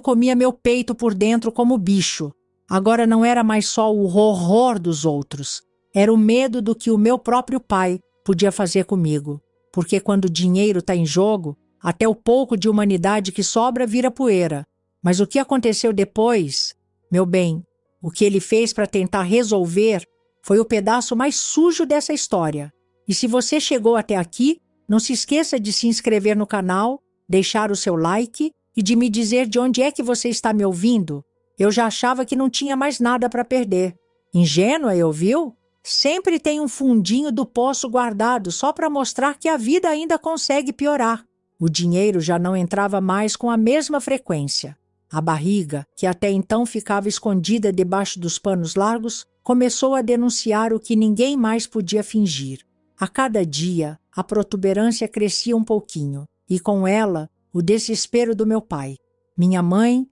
comia meu peito por dentro como bicho. Agora não era mais só o horror dos outros. Era o medo do que o meu próprio pai podia fazer comigo. Porque quando o dinheiro está em jogo, até o pouco de humanidade que sobra vira poeira. Mas o que aconteceu depois, meu bem, o que ele fez para tentar resolver foi o pedaço mais sujo dessa história. E se você chegou até aqui, não se esqueça de se inscrever no canal, deixar o seu like e de me dizer de onde é que você está me ouvindo. Eu já achava que não tinha mais nada para perder. Ingênua, eu viu? Sempre tem um fundinho do poço guardado só para mostrar que a vida ainda consegue piorar. O dinheiro já não entrava mais com a mesma frequência. A barriga, que até então ficava escondida debaixo dos panos largos, começou a denunciar o que ninguém mais podia fingir. A cada dia, a protuberância crescia um pouquinho, e com ela, o desespero do meu pai. Minha mãe,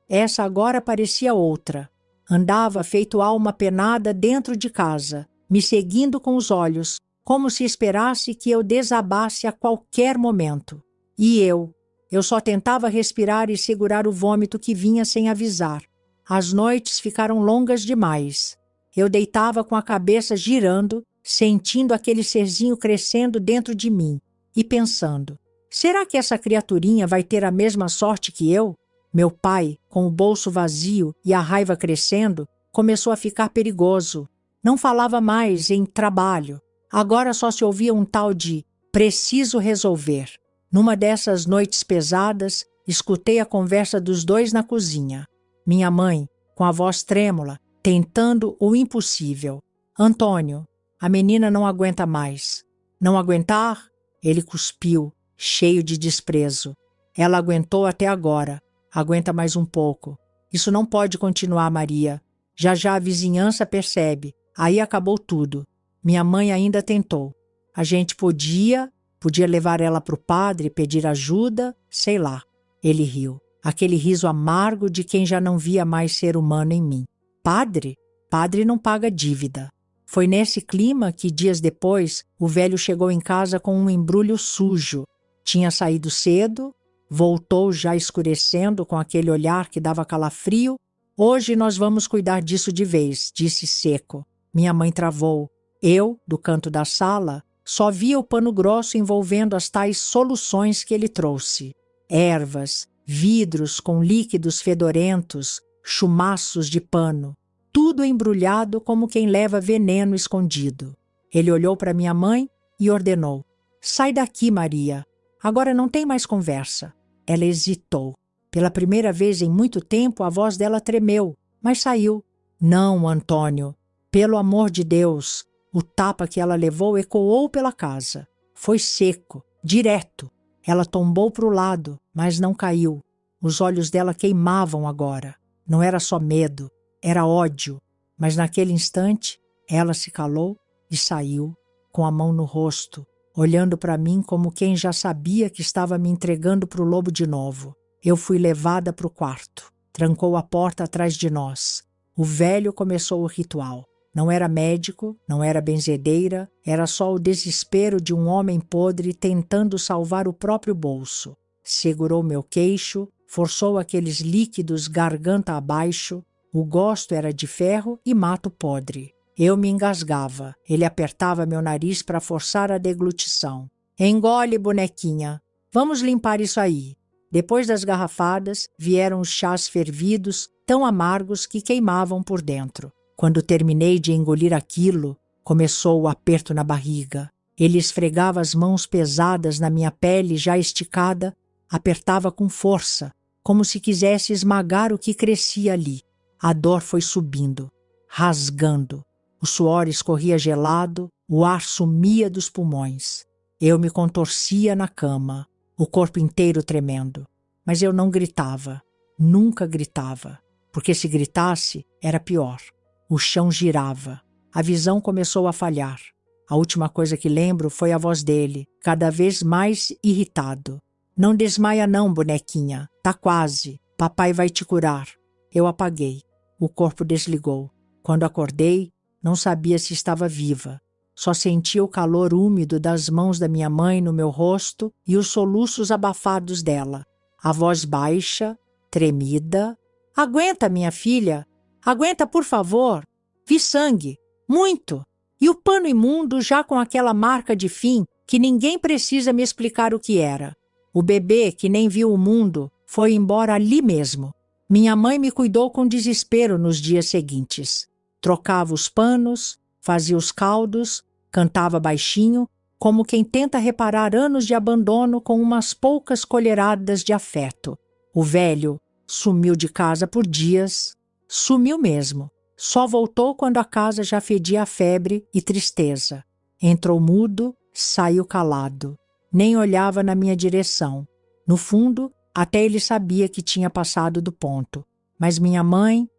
essa agora parecia outra. Andava feito alma penada dentro de casa, me seguindo com os olhos, como se esperasse que eu desabasse a qualquer momento. E eu só tentava respirar e segurar o vômito que vinha sem avisar. As noites ficaram longas demais. Eu deitava com a cabeça girando, sentindo aquele serzinho crescendo dentro de mim e pensando, será que essa criaturinha vai ter a mesma sorte que eu? Meu pai, com o bolso vazio e a raiva crescendo, começou a ficar perigoso. Não falava mais em trabalho. Agora só se ouvia um tal de preciso resolver. Numa dessas noites pesadas, escutei a conversa dos dois na cozinha. Minha mãe, com a voz trêmula, tentando o impossível. Antônio, a menina não aguenta mais. Não aguentar? Ele cuspiu, cheio de desprezo. Ela aguentou até agora. Aguenta mais um pouco. Isso não pode continuar, Maria. Já já a vizinhança percebe. Aí acabou tudo. Minha mãe ainda tentou. A gente podia levar ela para o padre, pedir ajuda, sei lá. Ele riu. Aquele riso amargo de quem já não via mais ser humano em mim. Padre? Padre não paga dívida. Foi nesse clima que, dias depois, o velho chegou em casa com um embrulho sujo. Tinha saído cedo, voltou já escurecendo com aquele olhar que dava calafrio. Hoje nós vamos cuidar disso de vez, disse seco. Minha mãe travou. Eu, do canto da sala, só via o pano grosso envolvendo as tais soluções que ele trouxe. Ervas, vidros com líquidos fedorentos, chumaços de pano. Tudo embrulhado como quem leva veneno escondido. Ele olhou para minha mãe e ordenou. Sai daqui, Maria. Agora não tem mais conversa. Ela hesitou. Pela primeira vez em muito tempo, a voz dela tremeu, mas saiu. Não, Antônio. Pelo amor de Deus. O tapa que ela levou ecoou pela casa. Foi seco, direto. Ela tombou para o lado, mas não caiu. Os olhos dela queimavam agora. Não era só medo, era ódio. Mas naquele instante, ela se calou e saiu, com a mão no rosto, olhando para mim como quem já sabia que estava me entregando para o lobo de novo. Eu fui levada para o quarto. Trancou a porta atrás de nós. O velho começou o ritual. Não era médico, não era benzedeira, era só o desespero de um homem podre tentando salvar o próprio bolso. Segurou meu queixo, forçou aqueles líquidos garganta abaixo. O gosto era de ferro e mato podre. Eu me engasgava. Ele apertava meu nariz para forçar a deglutição. Engole, bonequinha. Vamos limpar isso aí. Depois das garrafadas, vieram os chás fervidos, tão amargos que queimavam por dentro. Quando terminei de engolir aquilo, começou o aperto na barriga. Ele esfregava as mãos pesadas na minha pele já esticada, apertava com força, como se quisesse esmagar o que crescia ali. A dor foi subindo, rasgando. O suor escorria gelado, o ar sumia dos pulmões. Eu me contorcia na cama, o corpo inteiro tremendo. Mas eu não gritava, nunca gritava, porque se gritasse era pior. O chão girava. A visão começou a falhar. A última coisa que lembro foi a voz dele, cada vez mais irritado. Não desmaia não, bonequinha. Tá quase. Papai vai te curar. Eu apaguei. O corpo desligou. Quando acordei, não sabia se estava viva. Só sentia o calor úmido das mãos da minha mãe no meu rosto e os soluços abafados dela. A voz baixa, tremida. Aguenta, minha filha. Aguenta, por favor. Vi sangue. Muito. E o pano imundo já com aquela marca de fim que ninguém precisa me explicar o que era. O bebê, que nem viu o mundo, foi embora ali mesmo. Minha mãe me cuidou com desespero nos dias seguintes. Trocava os panos, fazia os caldos, cantava baixinho, como quem tenta reparar anos de abandono com umas poucas colheradas de afeto. O velho sumiu de casa por dias. Sumiu mesmo. Só voltou quando a casa já fedia a febre e tristeza. Entrou mudo, saiu calado. Nem olhava na minha direção. No fundo, até ele sabia que tinha passado do ponto. Mas minha mãe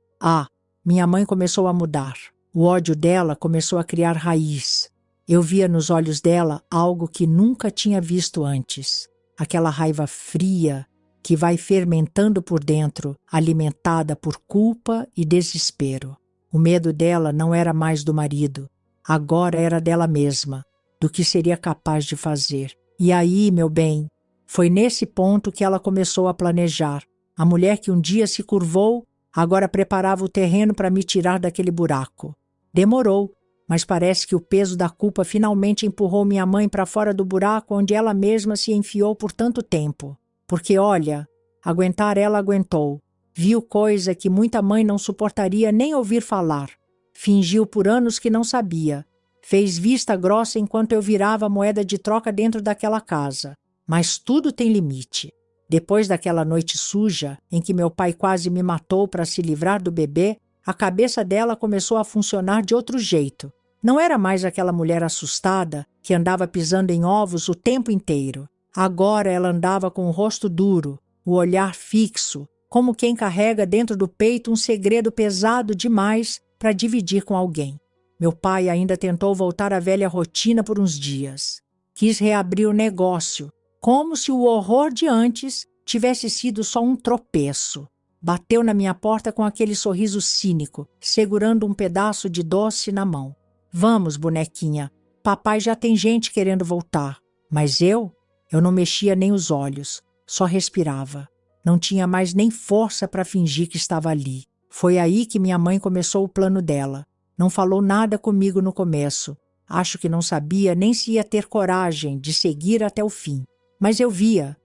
começou a mudar. O ódio dela começou a criar raiz. Eu via nos olhos dela algo que nunca tinha visto antes. Aquela raiva fria que vai fermentando por dentro, alimentada por culpa e desespero. O medo dela não era mais do marido, agora era dela mesma, do que seria capaz de fazer. E aí, meu bem, foi nesse ponto que ela começou a planejar. A mulher que um dia se curvou, agora preparava o terreno para me tirar daquele buraco. Demorou, mas parece que o peso da culpa finalmente empurrou minha mãe para fora do buraco onde ela mesma se enfiou por tanto tempo. Porque, olha, aguentar ela aguentou. Viu coisa que muita mãe não suportaria nem ouvir falar. Fingiu por anos que não sabia. Fez vista grossa enquanto eu virava a moeda de troca dentro daquela casa. Mas tudo tem limite. Depois daquela noite suja, em que meu pai quase me matou para se livrar do bebê, a cabeça dela começou a funcionar de outro jeito. Não era mais aquela mulher assustada que andava pisando em ovos o tempo inteiro. Agora ela andava com o rosto duro, o olhar fixo, como quem carrega dentro do peito um segredo pesado demais para dividir com alguém. Meu pai ainda tentou voltar à velha rotina por uns dias. Quis reabrir o negócio, como se o horror de antes tivesse sido só um tropeço. Bateu na minha porta com aquele sorriso cínico, segurando um pedaço de doce na mão. Vamos, bonequinha, papai já tem gente querendo voltar. Mas eu não mexia nem os olhos, só respirava. Não tinha mais nem força para fingir que estava ali. Foi aí que minha mãe começou o plano dela. Não falou nada comigo no começo. Acho que não sabia nem se ia ter coragem de seguir até o fim. Mas eu via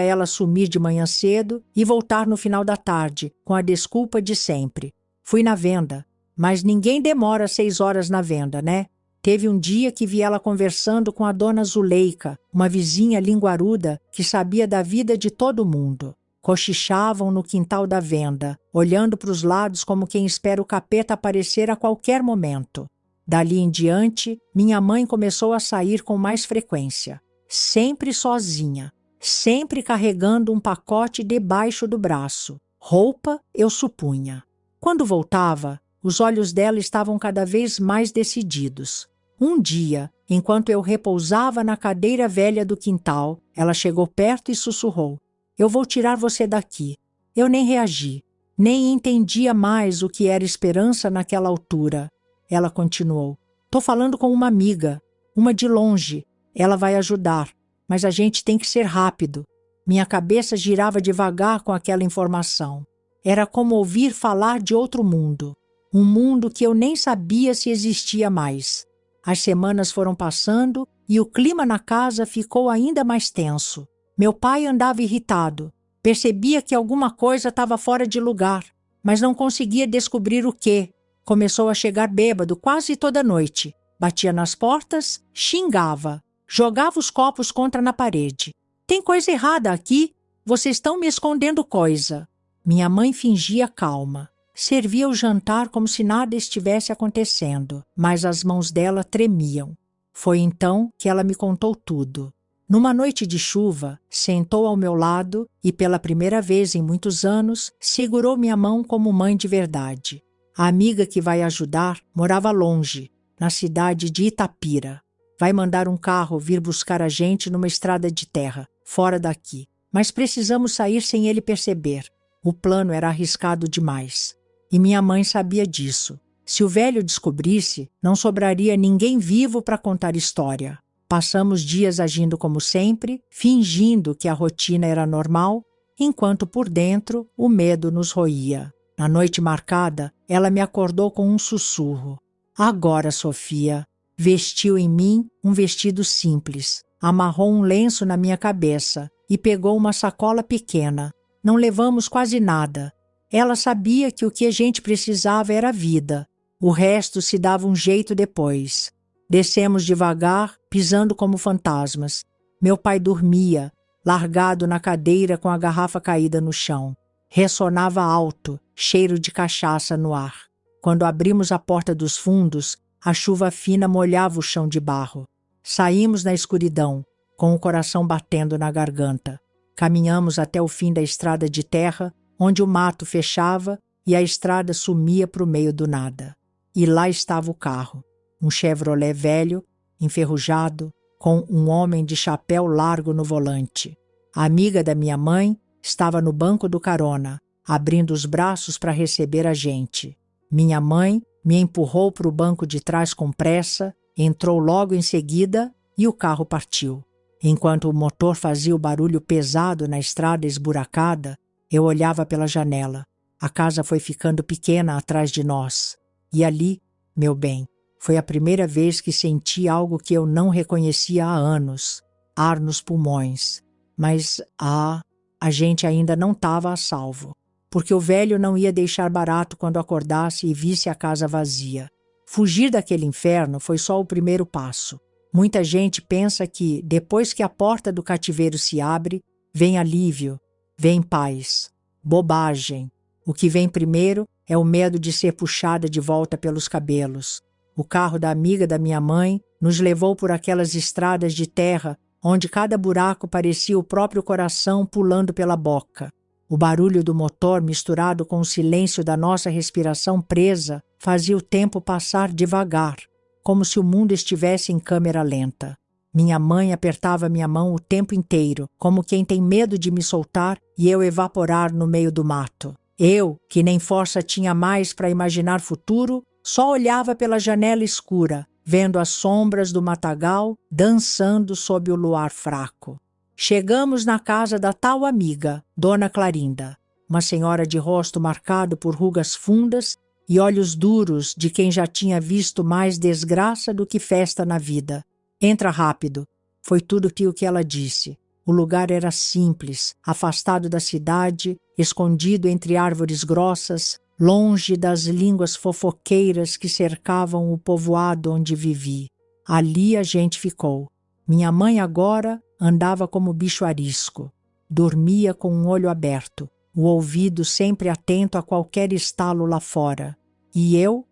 ela sumir de manhã cedo e voltar no final da tarde, com a desculpa de sempre. Fui na venda, mas ninguém demora 6 horas na venda, né? Teve um dia que vi ela conversando com a dona Zuleika, uma vizinha linguaruda que sabia da vida de todo mundo. Cochichavam no quintal da venda, olhando para os lados como quem espera o capeta aparecer a qualquer momento. Dali em diante, minha mãe começou a sair com mais frequência. Sempre sozinha, sempre carregando um pacote debaixo do braço. Roupa, eu supunha. Quando voltava, os olhos dela estavam cada vez mais decididos. Um dia, enquanto eu repousava na cadeira velha do quintal, ela chegou perto e sussurrou: "Eu vou tirar você daqui." Eu nem reagi, nem entendia mais o que era esperança naquela altura. Ela continuou: "Tô falando com uma amiga, uma de longe. Ela vai ajudar, mas a gente tem que ser rápido." Minha cabeça girava devagar com aquela informação. Era como ouvir falar de outro mundo. Um mundo que eu nem sabia se existia mais. As semanas foram passando e o clima na casa ficou ainda mais tenso. Meu pai andava irritado. Percebia que alguma coisa estava fora de lugar, mas não conseguia descobrir o quê. Começou a chegar bêbado quase toda noite. Batia nas portas, xingava, jogava os copos contra na parede. "Tem coisa errada aqui. Vocês estão me escondendo coisa." Minha mãe fingia calma. Servia o jantar como se nada estivesse acontecendo, mas as mãos dela tremiam. Foi então que ela me contou tudo. Numa noite de chuva, sentou ao meu lado e, pela primeira vez em muitos anos, segurou minha mão como mãe de verdade. A amiga que vai ajudar morava longe, na cidade de Itapira. Vai mandar um carro vir buscar a gente numa estrada de terra, fora daqui. Mas precisamos sair sem ele perceber. O plano era arriscado demais. E minha mãe sabia disso. Se o velho descobrisse, não sobraria ninguém vivo para contar história. Passamos dias agindo como sempre, fingindo que a rotina era normal, enquanto por dentro o medo nos roía. Na noite marcada, ela me acordou com um sussurro. "Agora, Sofia." Vestiu em mim um vestido simples, amarrou um lenço na minha cabeça e pegou uma sacola pequena. Não levamos quase nada. Ela sabia que o que a gente precisava era vida. O resto se dava um jeito depois. Descemos devagar, pisando como fantasmas. Meu pai dormia, largado na cadeira com a garrafa caída no chão. Ressonava alto, cheiro de cachaça no ar. Quando abrimos a porta dos fundos, a chuva fina molhava o chão de barro. Saímos na escuridão, com o coração batendo na garganta. Caminhamos até o fim da estrada de terra, onde o mato fechava e a estrada sumia para o meio do nada. E lá estava o carro, um Chevrolet velho, enferrujado, com um homem de chapéu largo no volante. A amiga da minha mãe estava no banco do carona, abrindo os braços para receber a gente. Minha mãe me empurrou para o banco de trás com pressa, entrou logo em seguida e o carro partiu. Enquanto o motor fazia o barulho pesado na estrada esburacada, eu olhava pela janela. A casa foi ficando pequena atrás de nós. E ali, meu bem, foi a primeira vez que senti algo que eu não reconhecia há anos. Ar nos pulmões. Mas, a gente ainda não estava a salvo. Porque o velho não ia deixar barato quando acordasse e visse a casa vazia. Fugir daquele inferno foi só o primeiro passo. Muita gente pensa que, depois que a porta do cativeiro se abre, vem alívio, vem paz. Bobagem. O que vem primeiro é o medo de ser puxada de volta pelos cabelos. O carro da amiga da minha mãe nos levou por aquelas estradas de terra onde cada buraco parecia o próprio coração pulando pela boca. O barulho do motor misturado com o silêncio da nossa respiração presa fazia o tempo passar devagar, como se o mundo estivesse em câmera lenta. Minha mãe apertava minha mão o tempo inteiro, como quem tem medo de me soltar e eu evaporar no meio do mato. Eu, que nem força tinha mais para imaginar futuro, só olhava pela janela escura, vendo as sombras do matagal dançando sob o luar fraco. Chegamos na casa da tal amiga, Dona Clarinda, uma senhora de rosto marcado por rugas fundas e olhos duros de quem já tinha visto mais desgraça do que festa na vida. "Entra rápido", foi tudo o que ela disse. O lugar era simples, afastado da cidade, escondido entre árvores grossas, longe das línguas fofoqueiras que cercavam o povoado onde vivi. Ali a gente ficou. Minha mãe agora andava como bicho arisco. Dormia com um olho aberto, o ouvido sempre atento a qualquer estalo lá fora. E eu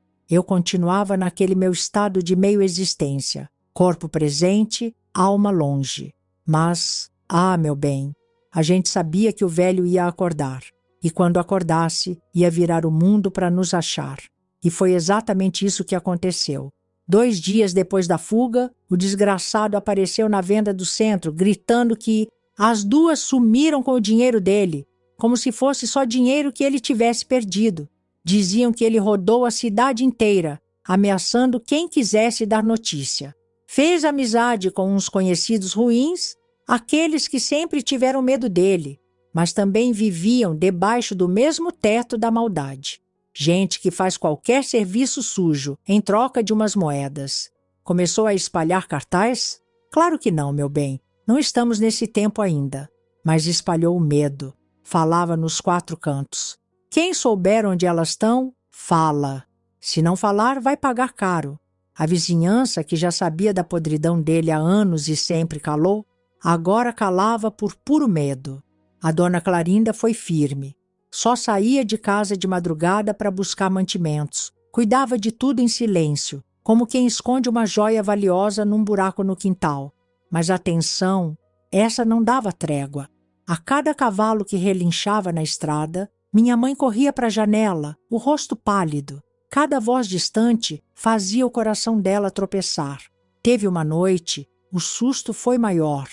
continuava naquele meu estado de meio existência, corpo presente, alma longe. Mas, meu bem, a gente sabia que o velho ia acordar. E quando acordasse, ia virar o mundo para nos achar. E foi exatamente isso que aconteceu. 2 dias depois da fuga, o desgraçado apareceu na venda do centro, gritando que as 2 sumiram com o dinheiro dele, como se fosse só dinheiro que ele tivesse perdido. Diziam que ele rodou a cidade inteira, ameaçando quem quisesse dar notícia. Fez amizade com uns conhecidos ruins, aqueles que sempre tiveram medo dele, mas também viviam debaixo do mesmo teto da maldade. Gente que faz qualquer serviço sujo em troca de umas moedas. Começou a espalhar cartaz? Claro que não, meu bem. Não estamos nesse tempo ainda. Mas espalhou o medo. Falava nos 4 cantos. Quem souber onde elas estão, fala. Se não falar, vai pagar caro. A vizinhança, que já sabia da podridão dele há anos e sempre calou, agora calava por puro medo. A dona Clarinda foi firme. Só saía de casa de madrugada para buscar mantimentos. Cuidava de tudo em silêncio, como quem esconde uma joia valiosa num buraco no quintal. Mas a tensão, essa não dava trégua. A cada cavalo que relinchava na estrada, minha mãe corria para a janela, o rosto pálido. Cada voz distante fazia o coração dela tropeçar. Teve uma noite, o susto foi maior.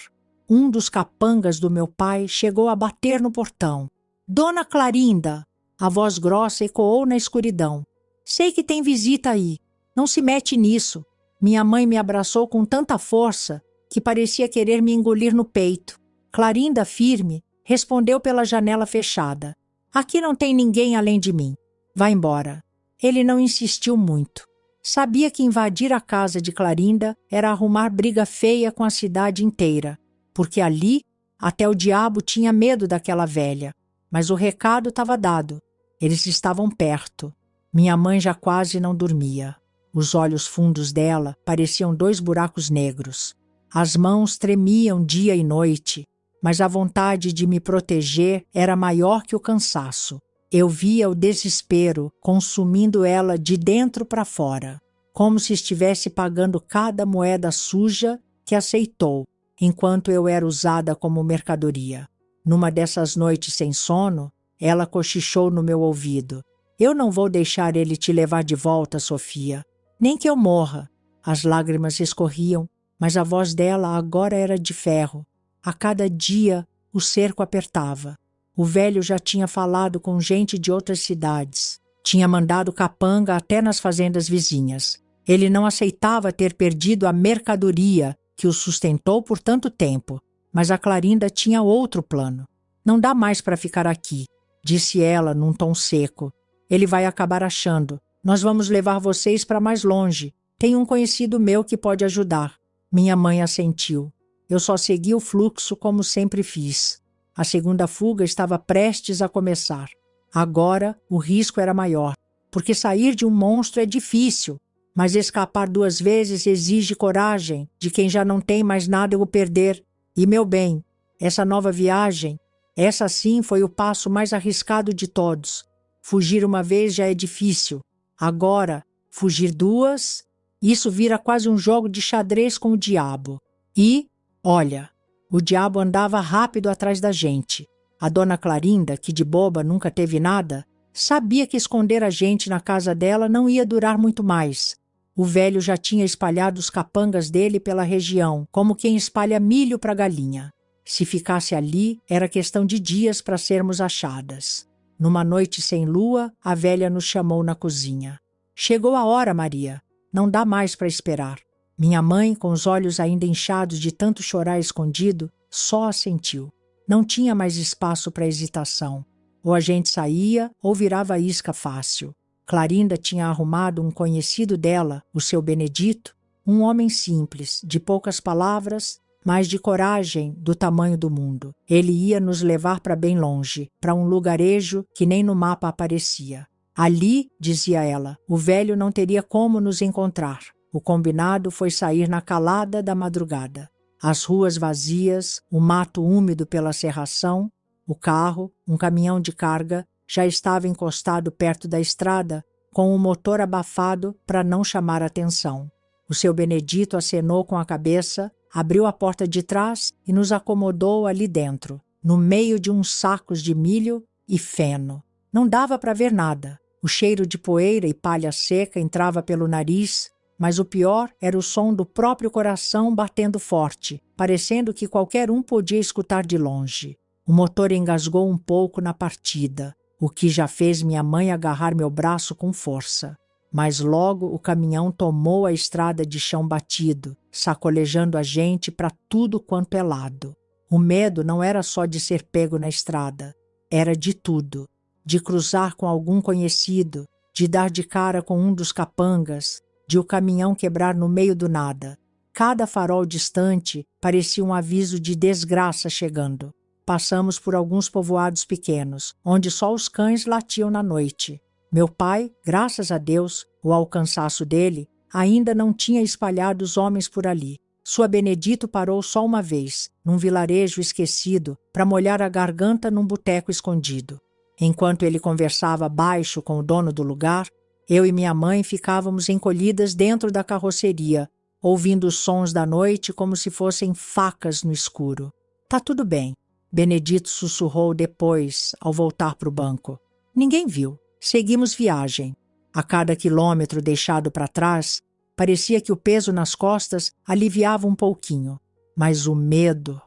Um dos capangas do meu pai chegou a bater no portão. Dona Clarinda! A voz grossa ecoou na escuridão. Sei que tem visita aí. Não se mete nisso. Minha mãe me abraçou com tanta força que parecia querer me engolir no peito. Clarinda, firme, respondeu pela janela fechada. Aqui não tem ninguém além de mim. Vá embora. Ele não insistiu muito. Sabia que invadir a casa de Clarinda era arrumar briga feia com a cidade inteira, porque ali até o diabo tinha medo daquela velha. Mas o recado estava dado. Eles estavam perto. Minha mãe já quase não dormia. Os olhos fundos dela pareciam 2 buracos negros. As mãos tremiam dia e noite, mas a vontade de me proteger era maior que o cansaço. Eu via o desespero consumindo ela de dentro para fora, como se estivesse pagando cada moeda suja que aceitou, enquanto eu era usada como mercadoria. Numa dessas noites sem sono, ela cochichou no meu ouvido. Eu não vou deixar ele te levar de volta, Sofia. Nem que eu morra. As lágrimas escorriam, mas a voz dela agora era de ferro. A cada dia, o cerco apertava. O velho já tinha falado com gente de outras cidades. Tinha mandado capanga até nas fazendas vizinhas. Ele não aceitava ter perdido a mercadoria que o sustentou por tanto tempo. Mas a Clarinda tinha outro plano. Não dá mais para ficar aqui, disse ela num tom seco. Ele vai acabar achando. Nós vamos levar vocês para mais longe. Tem um conhecido meu que pode ajudar. Minha mãe assentiu. Eu só segui o fluxo como sempre fiz. A segunda fuga estava prestes a começar. Agora o risco era maior, porque sair de um monstro é difícil, mas escapar 2 vezes exige coragem de quem já não tem mais nada a perder. E, meu bem, essa nova viagem, essa sim foi o passo mais arriscado de todos. Fugir uma vez já é difícil. Agora, fugir 2, isso vira quase um jogo de xadrez com o diabo. E, olha, o diabo andava rápido atrás da gente. A dona Clarinda, que de boba nunca teve nada, sabia que esconder a gente na casa dela não ia durar muito mais. O velho já tinha espalhado os capangas dele pela região, como quem espalha milho para galinha. Se ficasse ali, era questão de dias para sermos achadas. Numa noite sem lua, a velha nos chamou na cozinha. Chegou a hora, Maria. Não dá mais para esperar. Minha mãe, com os olhos ainda inchados de tanto chorar escondido, só assentiu. Não tinha mais espaço para hesitação. Ou a gente saía, ou virava isca fácil. Clarinda tinha arrumado um conhecido dela, o seu Benedito, um homem simples, de poucas palavras, mas de coragem do tamanho do mundo. Ele ia nos levar para bem longe, para um lugarejo que nem no mapa aparecia. Ali, dizia ela, o velho não teria como nos encontrar. O combinado foi sair na calada da madrugada. As ruas vazias, o mato úmido pela serração, o carro, um caminhão de carga, já estava encostado perto da estrada, com o motor abafado para não chamar atenção. O seu Benedito acenou com a cabeça, abriu a porta de trás e nos acomodou ali dentro, no meio de uns sacos de milho e feno. Não dava para ver nada. O cheiro de poeira e palha seca entrava pelo nariz, mas o pior era o som do próprio coração batendo forte, parecendo que qualquer um podia escutar de longe. O motor engasgou um pouco na partida, o que já fez minha mãe agarrar meu braço com força. Mas logo o caminhão tomou a estrada de chão batido, sacolejando a gente para tudo quanto é lado. O medo não era só de ser pego na estrada, era de tudo. De cruzar com algum conhecido, de dar de cara com um dos capangas, de o caminhão quebrar no meio do nada. Cada farol distante parecia um aviso de desgraça chegando. Passamos por alguns povoados pequenos, onde só os cães latiam na noite. Meu pai, graças a Deus, o alcançaço dele, ainda não tinha espalhado os homens por ali. Sua Benedito parou só uma vez, num vilarejo esquecido, para molhar a garganta num boteco escondido. Enquanto ele conversava baixo com o dono do lugar, eu e minha mãe ficávamos encolhidas dentro da carroceria, ouvindo os sons da noite como se fossem facas no escuro. Tá tudo bem, Benedito sussurrou depois, ao voltar para o banco. Ninguém viu. Seguimos viagem. A cada quilômetro deixado para trás, parecia que o peso nas costas aliviava um pouquinho. Mas o medo...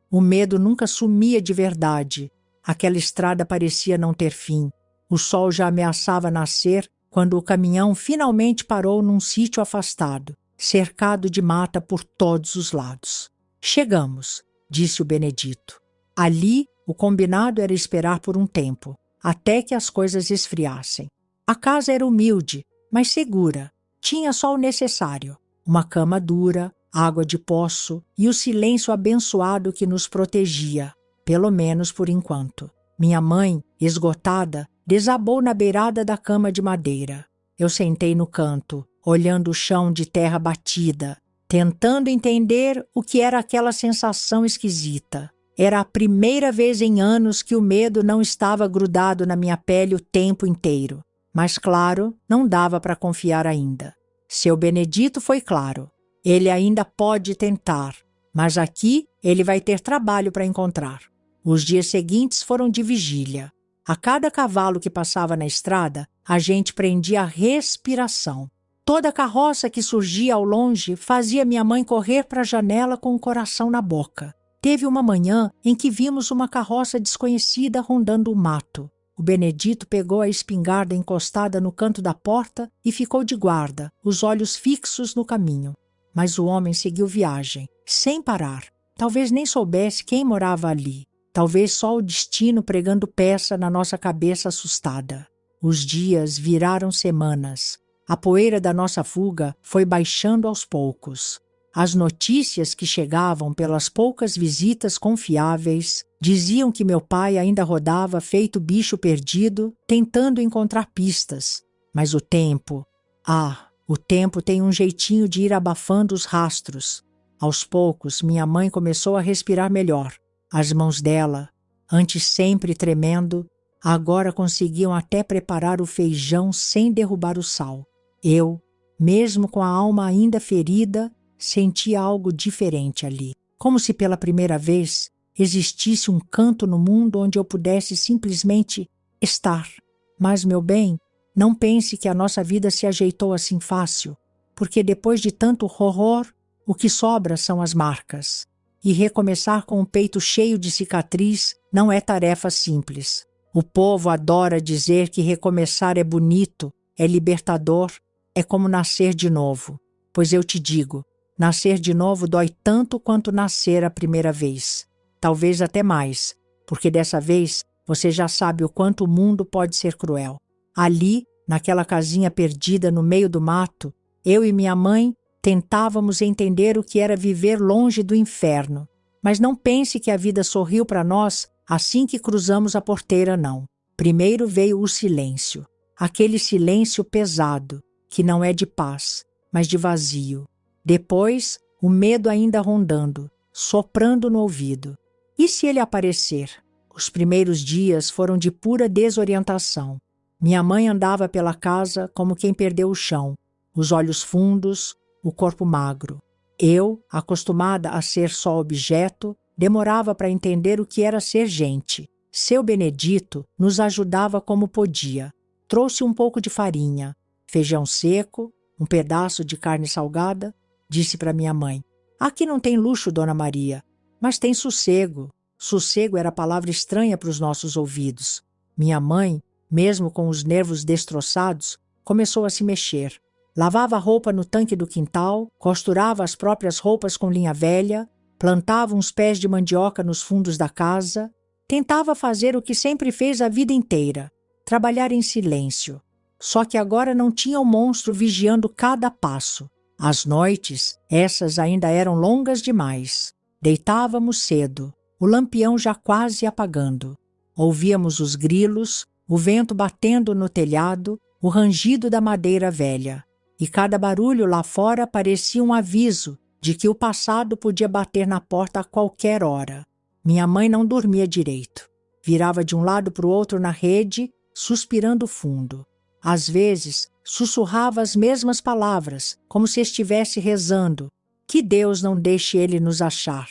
o medo nunca sumia de verdade. Aquela estrada parecia não ter fim. O sol já ameaçava nascer quando o caminhão finalmente parou num sítio afastado, cercado de mata por todos os lados. Chegamos, disse o Benedito. Ali, o combinado era esperar por um tempo, até que as coisas esfriassem. A casa era humilde, mas segura. Tinha só o necessário: uma cama dura, água de poço e o silêncio abençoado que nos protegia, pelo menos por enquanto. Minha mãe, esgotada, desabou na beirada da cama de madeira. Eu sentei no canto, olhando o chão de terra batida, tentando entender o que era aquela sensação esquisita. Era a primeira vez em anos que o medo não estava grudado na minha pele o tempo inteiro. Mas, claro, não dava para confiar ainda. Seu Benedito foi claro. Ele ainda pode tentar, mas aqui ele vai ter trabalho para encontrar. Os dias seguintes foram de vigília. A cada cavalo que passava na estrada, a gente prendia a respiração. Toda carroça que surgia ao longe fazia minha mãe correr para a janela com o coração na boca. Teve uma manhã em que vimos uma carroça desconhecida rondando o mato. O Benedito pegou a espingarda encostada no canto da porta e ficou de guarda, os olhos fixos no caminho. Mas o homem seguiu viagem, sem parar. Talvez nem soubesse quem morava ali. Talvez só o destino pregando peça na nossa cabeça assustada. Os dias viraram semanas. A poeira da nossa fuga foi baixando aos poucos. As notícias que chegavam pelas poucas visitas confiáveis diziam que meu pai ainda rodava feito bicho perdido, tentando encontrar pistas. Mas o tempo tem um jeitinho de ir abafando os rastros. Aos poucos, minha mãe começou a respirar melhor. As mãos dela, antes sempre tremendo, agora conseguiam até preparar o feijão sem derrubar o sal. Eu, mesmo com a alma ainda ferida, sentia algo diferente ali. Como se pela primeira vez existisse um canto no mundo onde eu pudesse simplesmente estar. Mas, meu bem, não pense que a nossa vida se ajeitou assim fácil, porque depois de tanto horror, o que sobra são as marcas. E recomeçar com o peito cheio de cicatriz não é tarefa simples. O povo adora dizer que recomeçar é bonito, é libertador, é como nascer de novo. Pois eu te digo, nascer de novo dói tanto quanto nascer a primeira vez. Talvez até mais, porque dessa vez você já sabe o quanto o mundo pode ser cruel. Ali, naquela casinha perdida no meio do mato, eu e minha mãe tentávamos entender o que era viver longe do inferno. Mas não pense que a vida sorriu para nós assim que cruzamos a porteira, não. Primeiro veio o silêncio. Aquele silêncio pesado, que não é de paz, mas de vazio. Depois, o medo ainda rondando, soprando no ouvido. E se ele aparecer? Os primeiros dias foram de pura desorientação. Minha mãe andava pela casa como quem perdeu o chão, os olhos fundos, o corpo magro. Eu, acostumada a ser só objeto, demorava para entender o que era ser gente. Seu Benedito nos ajudava como podia. Trouxe um pouco de farinha, feijão seco, um pedaço de carne salgada. Disse para minha mãe: aqui não tem luxo, Dona Maria, mas tem sossego. Sossego era palavra estranha para os nossos ouvidos. Minha mãe, mesmo com os nervos destroçados, começou a se mexer. Lavava a roupa no tanque do quintal, costurava as próprias roupas com linha velha, plantava uns pés de mandioca nos fundos da casa, tentava fazer o que sempre fez a vida inteira, trabalhar em silêncio. Só que agora não tinha o monstro vigiando cada passo. As noites, essas ainda eram longas demais. Deitávamos cedo, o lampião já quase apagando. Ouvíamos os grilos, o vento batendo no telhado, o rangido da madeira velha. E cada barulho lá fora parecia um aviso de que o passado podia bater na porta a qualquer hora. Minha mãe não dormia direito. Virava de um lado para o outro na rede, suspirando fundo. Às vezes, sussurrava as mesmas palavras, como se estivesse rezando. Que Deus não deixe ele nos achar.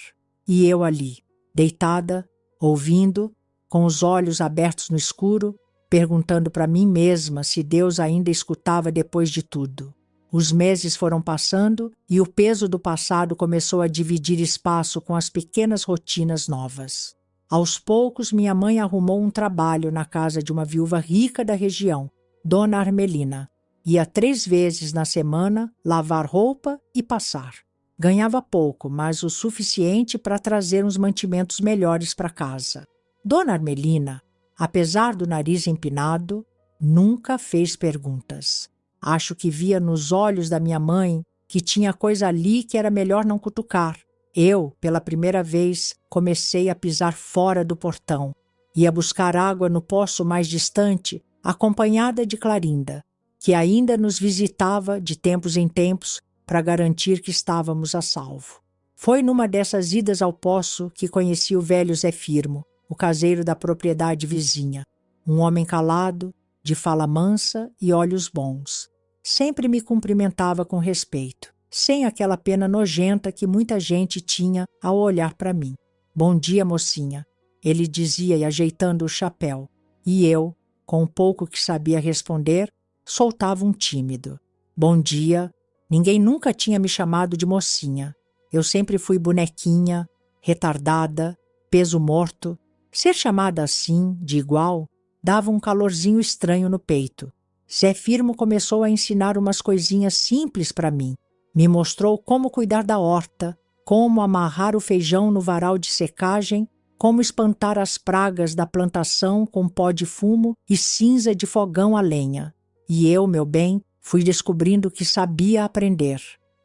E eu ali, deitada, ouvindo, com os olhos abertos no escuro, perguntando para mim mesma se Deus ainda escutava depois de tudo. Os meses foram passando e o peso do passado começou a dividir espaço com as pequenas rotinas novas. Aos poucos, minha mãe arrumou um trabalho na casa de uma viúva rica da região, Dona Armelina. Ia 3 vezes na semana lavar roupa e passar. Ganhava pouco, mas o suficiente para trazer uns mantimentos melhores para casa. Dona Armelina, apesar do nariz empinado, nunca fez perguntas. Acho que via nos olhos da minha mãe que tinha coisa ali que era melhor não cutucar. Eu, pela primeira vez, comecei a pisar fora do portão. Ia buscar água no poço mais distante, acompanhada de Clarinda, que ainda nos visitava de tempos em tempos para garantir que estávamos a salvo. Foi numa dessas idas ao poço que conheci o velho Zé Firmo, o caseiro da propriedade vizinha. Um homem calado, de fala mansa e olhos bons. Sempre me cumprimentava com respeito, sem aquela pena nojenta que muita gente tinha ao olhar para mim. Bom dia, mocinha, ele dizia, e ajeitando o chapéu. E eu, com o pouco que sabia responder, soltava um tímido. Bom dia. Ninguém nunca tinha me chamado de mocinha. Eu sempre fui bonequinha, retardada, peso morto. Ser chamada assim, de igual, dava um calorzinho estranho no peito. Zé Firmo começou a ensinar umas coisinhas simples para mim. Me mostrou como cuidar da horta, como amarrar o feijão no varal de secagem, como espantar as pragas da plantação com pó de fumo e cinza de fogão a lenha. E eu, meu bem, fui descobrindo que sabia aprender,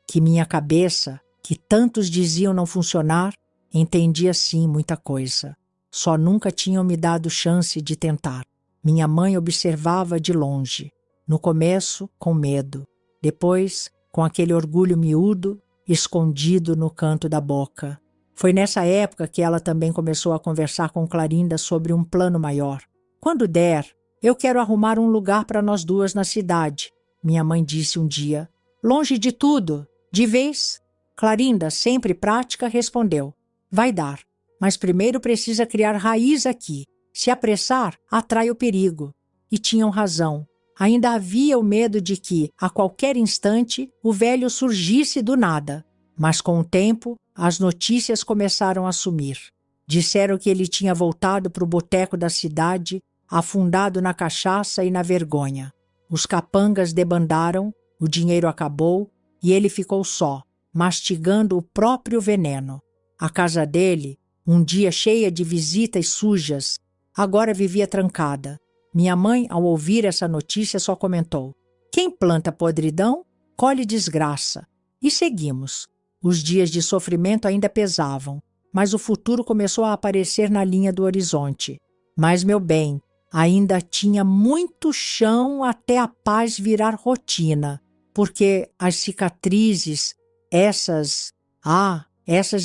que minha cabeça, que tantos diziam não funcionar, entendia sim muita coisa. Só nunca tinham me dado chance de tentar. Minha mãe observava de longe, no começo com medo, depois com aquele orgulho miúdo, escondido no canto da boca. Foi nessa época que ela também começou a conversar com Clarinda sobre um plano maior. Quando der, eu quero arrumar um lugar para nós duas na cidade, minha mãe disse um dia. Longe de tudo, de vez. Clarinda, sempre prática, respondeu. Vai dar, mas primeiro precisa criar raiz aqui. Se apressar, atrai o perigo. E tinham razão. Ainda havia o medo de que, a qualquer instante, o velho surgisse do nada. Mas com o tempo, as notícias começaram a sumir. Disseram que ele tinha voltado para o boteco da cidade, afundado na cachaça e na vergonha. Os capangas debandaram, o dinheiro acabou e ele ficou só, mastigando o próprio veneno. A casa dele, um dia cheia de visitas sujas, agora vivia trancada. Minha mãe, ao ouvir essa notícia, só comentou: quem planta podridão, colhe desgraça. E seguimos. Os dias de sofrimento ainda pesavam, mas o futuro começou a aparecer na linha do horizonte. Mas, meu bem, ainda tinha muito chão até a paz virar rotina. porque as cicatrizes, essas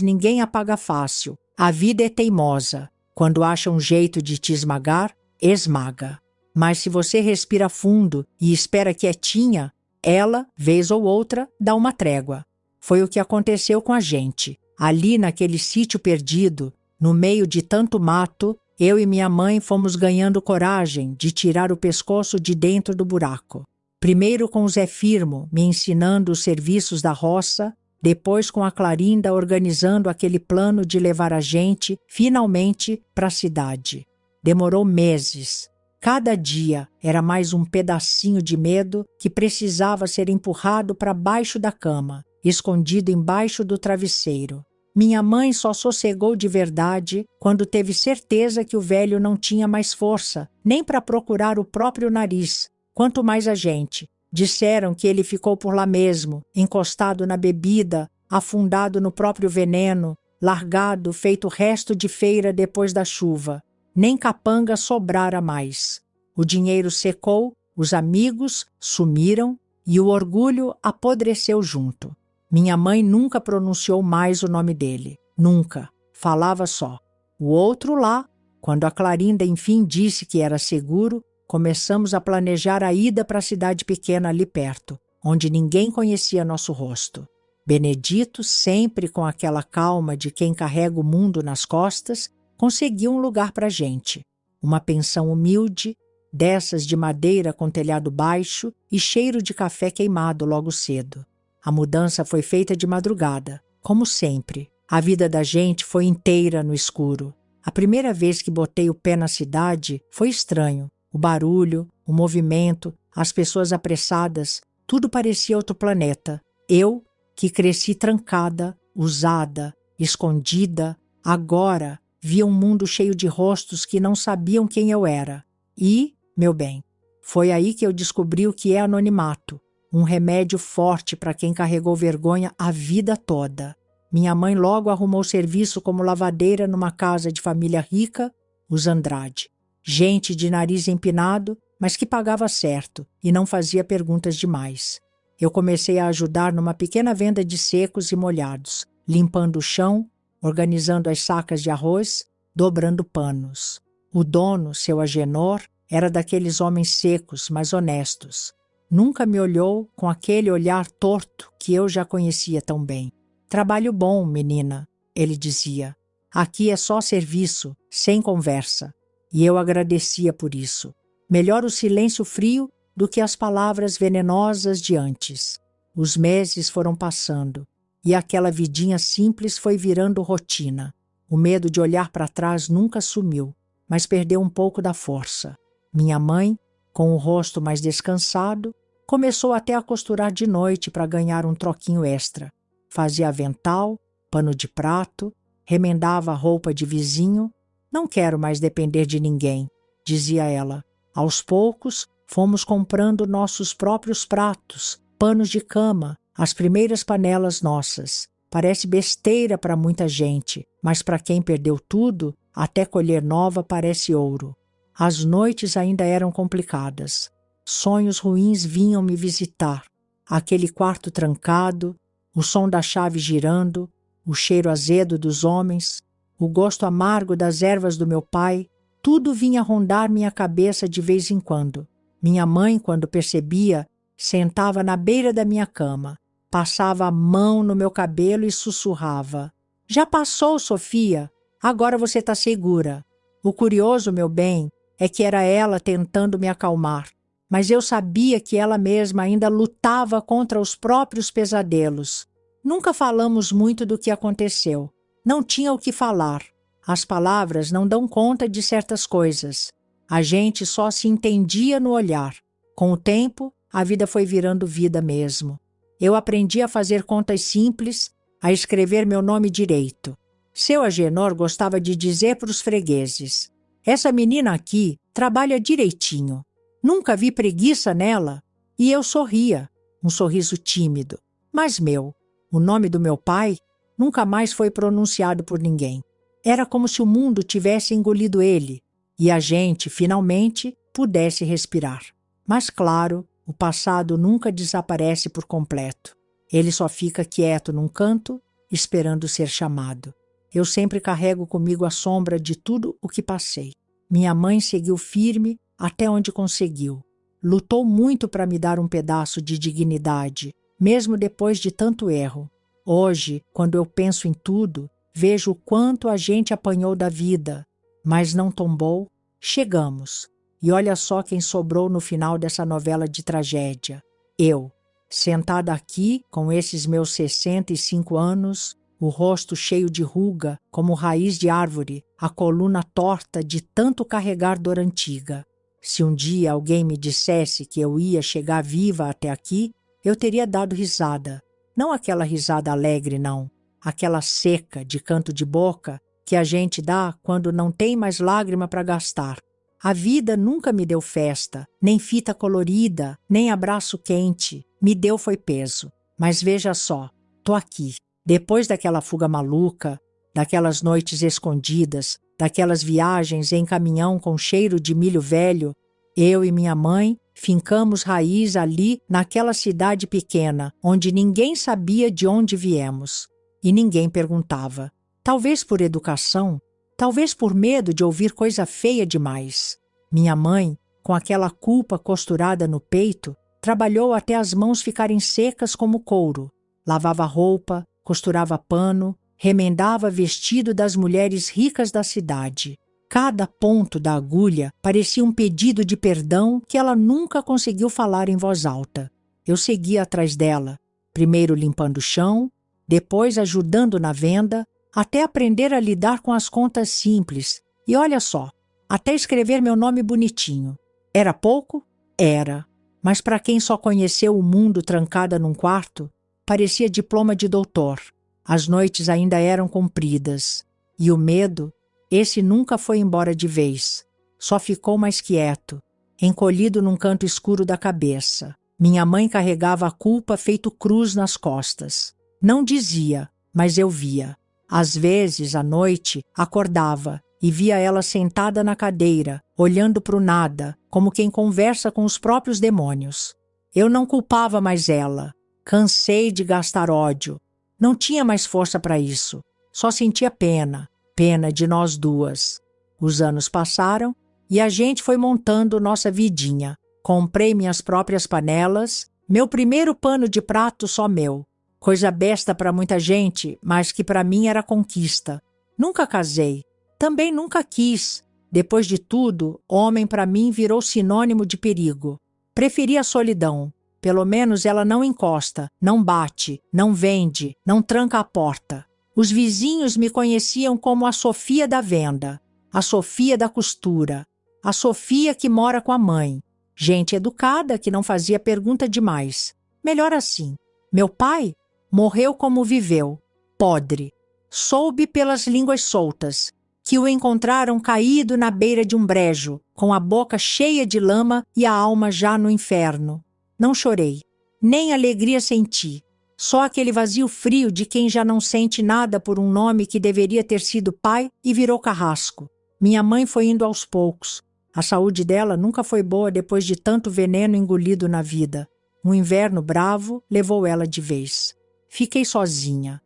ninguém apaga fácil. A vida é teimosa. Quando acha um jeito de te esmagar, esmaga. Mas se você respira fundo e espera quietinha, ela, vez ou outra, dá uma trégua. Foi o que aconteceu com a gente. Ali naquele sítio perdido, no meio de tanto mato, eu e minha mãe fomos ganhando coragem de tirar o pescoço de dentro do buraco. Primeiro com o Zé Firmo me ensinando os serviços da roça, depois com a Clarinda organizando aquele plano de levar a gente, finalmente, para a cidade. Demorou meses. Cada dia era mais um pedacinho de medo que precisava ser empurrado para baixo da cama, escondido embaixo do travesseiro. Minha mãe só sossegou de verdade quando teve certeza que o velho não tinha mais força, nem para procurar o próprio nariz, quanto mais a gente. Disseram que ele ficou por lá mesmo, encostado na bebida, afundado no próprio veneno, largado feito resto de feira depois da chuva. Nem capanga sobrara mais. O dinheiro secou, os amigos sumiram e o orgulho apodreceu junto. Minha mãe nunca pronunciou mais o nome dele. Nunca. Falava só. O outro lá, quando a Clarinda enfim disse que era seguro, começamos a planejar a ida para a cidade pequena ali perto, onde ninguém conhecia nosso rosto. Benedito, sempre com aquela calma de quem carrega o mundo nas costas, conseguiu um lugar para a gente. Uma pensão humilde, dessas de madeira com telhado baixo e cheiro de café queimado logo cedo. A mudança foi feita de madrugada, como sempre. A vida da gente foi inteira no escuro. A primeira vez que botei o pé na cidade foi estranho. O barulho, o movimento, as pessoas apressadas, tudo parecia outro planeta. Eu, que cresci trancada, usada, escondida, agora via um mundo cheio de rostos que não sabiam quem eu era. E, meu bem, foi aí que eu descobri o que é anonimato. Um remédio forte para quem carregou vergonha a vida toda. Minha mãe logo arrumou serviço como lavadeira numa casa de família rica, os Andrade. Gente de nariz empinado, mas que pagava certo e não fazia perguntas demais. Eu comecei a ajudar numa pequena venda de secos e molhados, limpando o chão, organizando as sacas de arroz, dobrando panos. O dono, seu Agenor, era daqueles homens secos, mas honestos. Nunca me olhou com aquele olhar torto que eu já conhecia tão bem. Trabalho bom, menina, ele dizia. Aqui é só serviço, sem conversa. E eu agradecia por isso. Melhor o silêncio frio do que as palavras venenosas de antes. Os meses foram passando e aquela vidinha simples foi virando rotina. O medo de olhar para trás nunca sumiu, mas perdeu um pouco da força. Minha mãe, com o rosto mais descansado, começou até a costurar de noite para ganhar um troquinho extra. Fazia avental, pano de prato, remendava a roupa de vizinho. Não quero mais depender de ninguém, dizia ela. Aos poucos, fomos comprando nossos próprios pratos, panos de cama, as primeiras panelas nossas. Parece besteira para muita gente, mas para quem perdeu tudo, até colher nova parece ouro. As noites ainda eram complicadas. Sonhos ruins vinham me visitar. Aquele quarto trancado, o som da chave girando, o cheiro azedo dos homens, o gosto amargo das ervas do meu pai, tudo vinha rondar minha cabeça de vez em quando. Minha mãe, quando percebia, sentava na beira da minha cama, passava a mão no meu cabelo e sussurrava. Já passou, Sofia. Agora você está segura. O curioso, meu bem, é que era ela tentando me acalmar. Mas eu sabia que ela mesma ainda lutava contra os próprios pesadelos. Nunca falamos muito do que aconteceu. Não tinha o que falar. As palavras não dão conta de certas coisas. A gente só se entendia no olhar. Com o tempo, a vida foi virando vida mesmo. Eu aprendi a fazer contas simples, a escrever meu nome direito. Seu Agenor gostava de dizer para os fregueses: essa menina aqui trabalha direitinho. Nunca vi preguiça nela. E eu sorria, um sorriso tímido. Mas meu, o nome do meu pai nunca mais foi pronunciado por ninguém. Era como se o mundo tivesse engolido ele e a gente, finalmente, pudesse respirar. Mas, claro, O passado nunca desaparece por completo. Ele só fica quieto num canto, esperando ser chamado. Eu sempre carrego comigo a sombra de tudo o que passei. Minha mãe seguiu firme até onde conseguiu. Lutou muito para me dar um pedaço de dignidade, mesmo depois de tanto erro. Hoje, quando eu penso em tudo, vejo o quanto a gente apanhou da vida, mas não tombou. Chegamos. E olha só quem sobrou no final dessa novela de tragédia. Eu, sentada aqui com esses meus 65 anos, o rosto cheio de ruga, como raiz de árvore, a coluna torta de tanto carregar dor antiga. Se um dia alguém me dissesse que eu ia chegar viva até aqui, eu teria dado risada. Não aquela risada alegre, não. Aquela seca, de canto de boca, que a gente dá quando não tem mais lágrima para gastar. A vida nunca me deu festa, nem fita colorida, nem abraço quente. Me deu foi peso. Mas veja só, tô aqui. Depois daquela fuga maluca, daquelas noites escondidas, daquelas viagens em caminhão com cheiro de milho velho, eu e minha mãe fincamos raiz ali naquela cidade pequena, onde ninguém sabia de onde viemos. E ninguém perguntava. Talvez por educação, talvez por medo de ouvir coisa feia demais. Minha mãe, com aquela culpa costurada no peito, trabalhou até as mãos ficarem secas como couro. Lavava roupa, costurava pano, remendava vestido das mulheres ricas da cidade. Cada ponto da agulha parecia um pedido de perdão que ela nunca conseguiu falar em voz alta. Eu seguia atrás dela, primeiro limpando o chão, depois ajudando na venda, até aprender a lidar com as contas simples. E olha só, até escrever meu nome bonitinho. Era pouco? Era. Mas para quem só conheceu o mundo trancada num quarto, parecia diploma de doutor. As noites ainda eram compridas. E o medo, esse nunca foi embora de vez. Só ficou mais quieto, encolhido num canto escuro da cabeça. Minha mãe carregava a culpa feito cruz nas costas. Não dizia, mas eu via. Às vezes, à noite, acordava e via ela sentada na cadeira, olhando para o nada, como quem conversa com os próprios demônios. Eu não culpava mais ela. Cansei de gastar ódio. Não tinha mais força para isso. Só sentia pena. Pena de nós duas. Os anos passaram e a gente foi montando nossa vidinha. Comprei minhas próprias panelas, meu primeiro pano de prato só meu. Coisa besta para muita gente, mas que para mim era conquista. Nunca casei. Também nunca quis. Depois de tudo, homem para mim virou sinônimo de perigo. Preferi a solidão. Pelo menos ela não encosta, não bate, não vende, não tranca a porta. Os vizinhos me conheciam como a Sofia da venda, a Sofia da costura, a Sofia que mora com a mãe. Gente educada que não fazia pergunta demais. Melhor assim. Meu pai morreu como viveu, podre. Soube pelas línguas soltas que o encontraram caído na beira de um brejo, com a boca cheia de lama e a alma já no inferno. Não chorei, nem alegria senti. Só aquele vazio frio de quem já não sente nada por um nome que deveria ter sido pai e virou carrasco. Minha mãe foi indo aos poucos. A saúde dela nunca foi boa depois de tanto veneno engolido na vida. Um inverno bravo levou ela de vez. Fiquei sozinha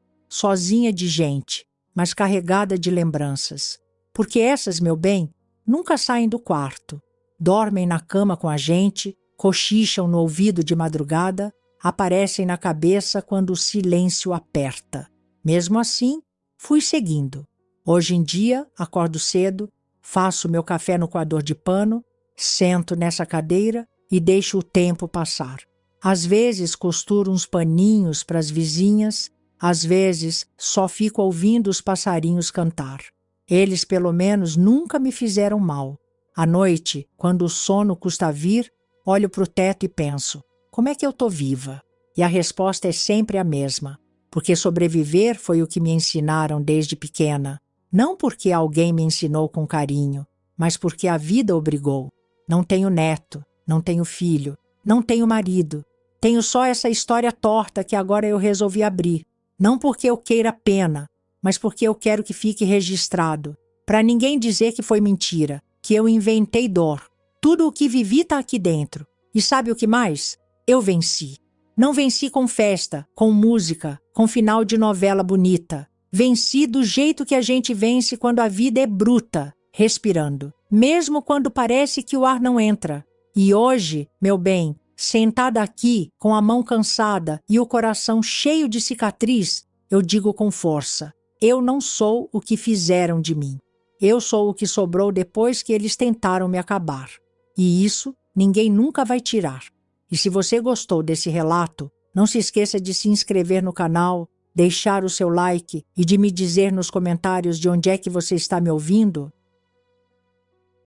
de gente, mas carregada de lembranças. Porque essas, meu bem, nunca saem do quarto. Dormem na cama com a gente, cochicham no ouvido de madrugada, aparecem na cabeça quando o silêncio aperta. Mesmo assim, fui seguindo. Hoje em dia, acordo cedo, faço meu café no coador de pano, sento nessa cadeira e deixo o tempo passar. Às vezes costuro uns paninhos para as vizinhas, às vezes só fico ouvindo os passarinhos cantar. Eles, pelo menos, nunca me fizeram mal. À noite, quando o sono custa vir, olho para o teto e penso, como é que eu estou viva? E a resposta é sempre a mesma, porque sobreviver foi o que me ensinaram desde pequena. Não porque alguém me ensinou com carinho, mas porque a vida obrigou. Não tenho neto, não tenho filho, não tenho marido. Tenho só essa história torta que agora eu resolvi abrir. Não porque eu queira pena, mas porque eu quero que fique registrado. Para ninguém dizer que foi mentira, que eu inventei dor. Tudo o que vivi está aqui dentro. E sabe o que mais? Eu venci. Não venci com festa, com música, com final de novela bonita. Venci do jeito que a gente vence quando a vida é bruta, respirando, mesmo quando parece que o ar não entra. E hoje, meu bem, sentada aqui, com a mão cansada e o coração cheio de cicatriz, eu digo com força: eu não sou o que fizeram de mim. Eu sou o que sobrou depois que eles tentaram me acabar. E isso ninguém nunca vai tirar. E se você gostou desse relato, não se esqueça de se inscrever no canal, deixar o seu like e de me dizer nos comentários de onde é que você está me ouvindo.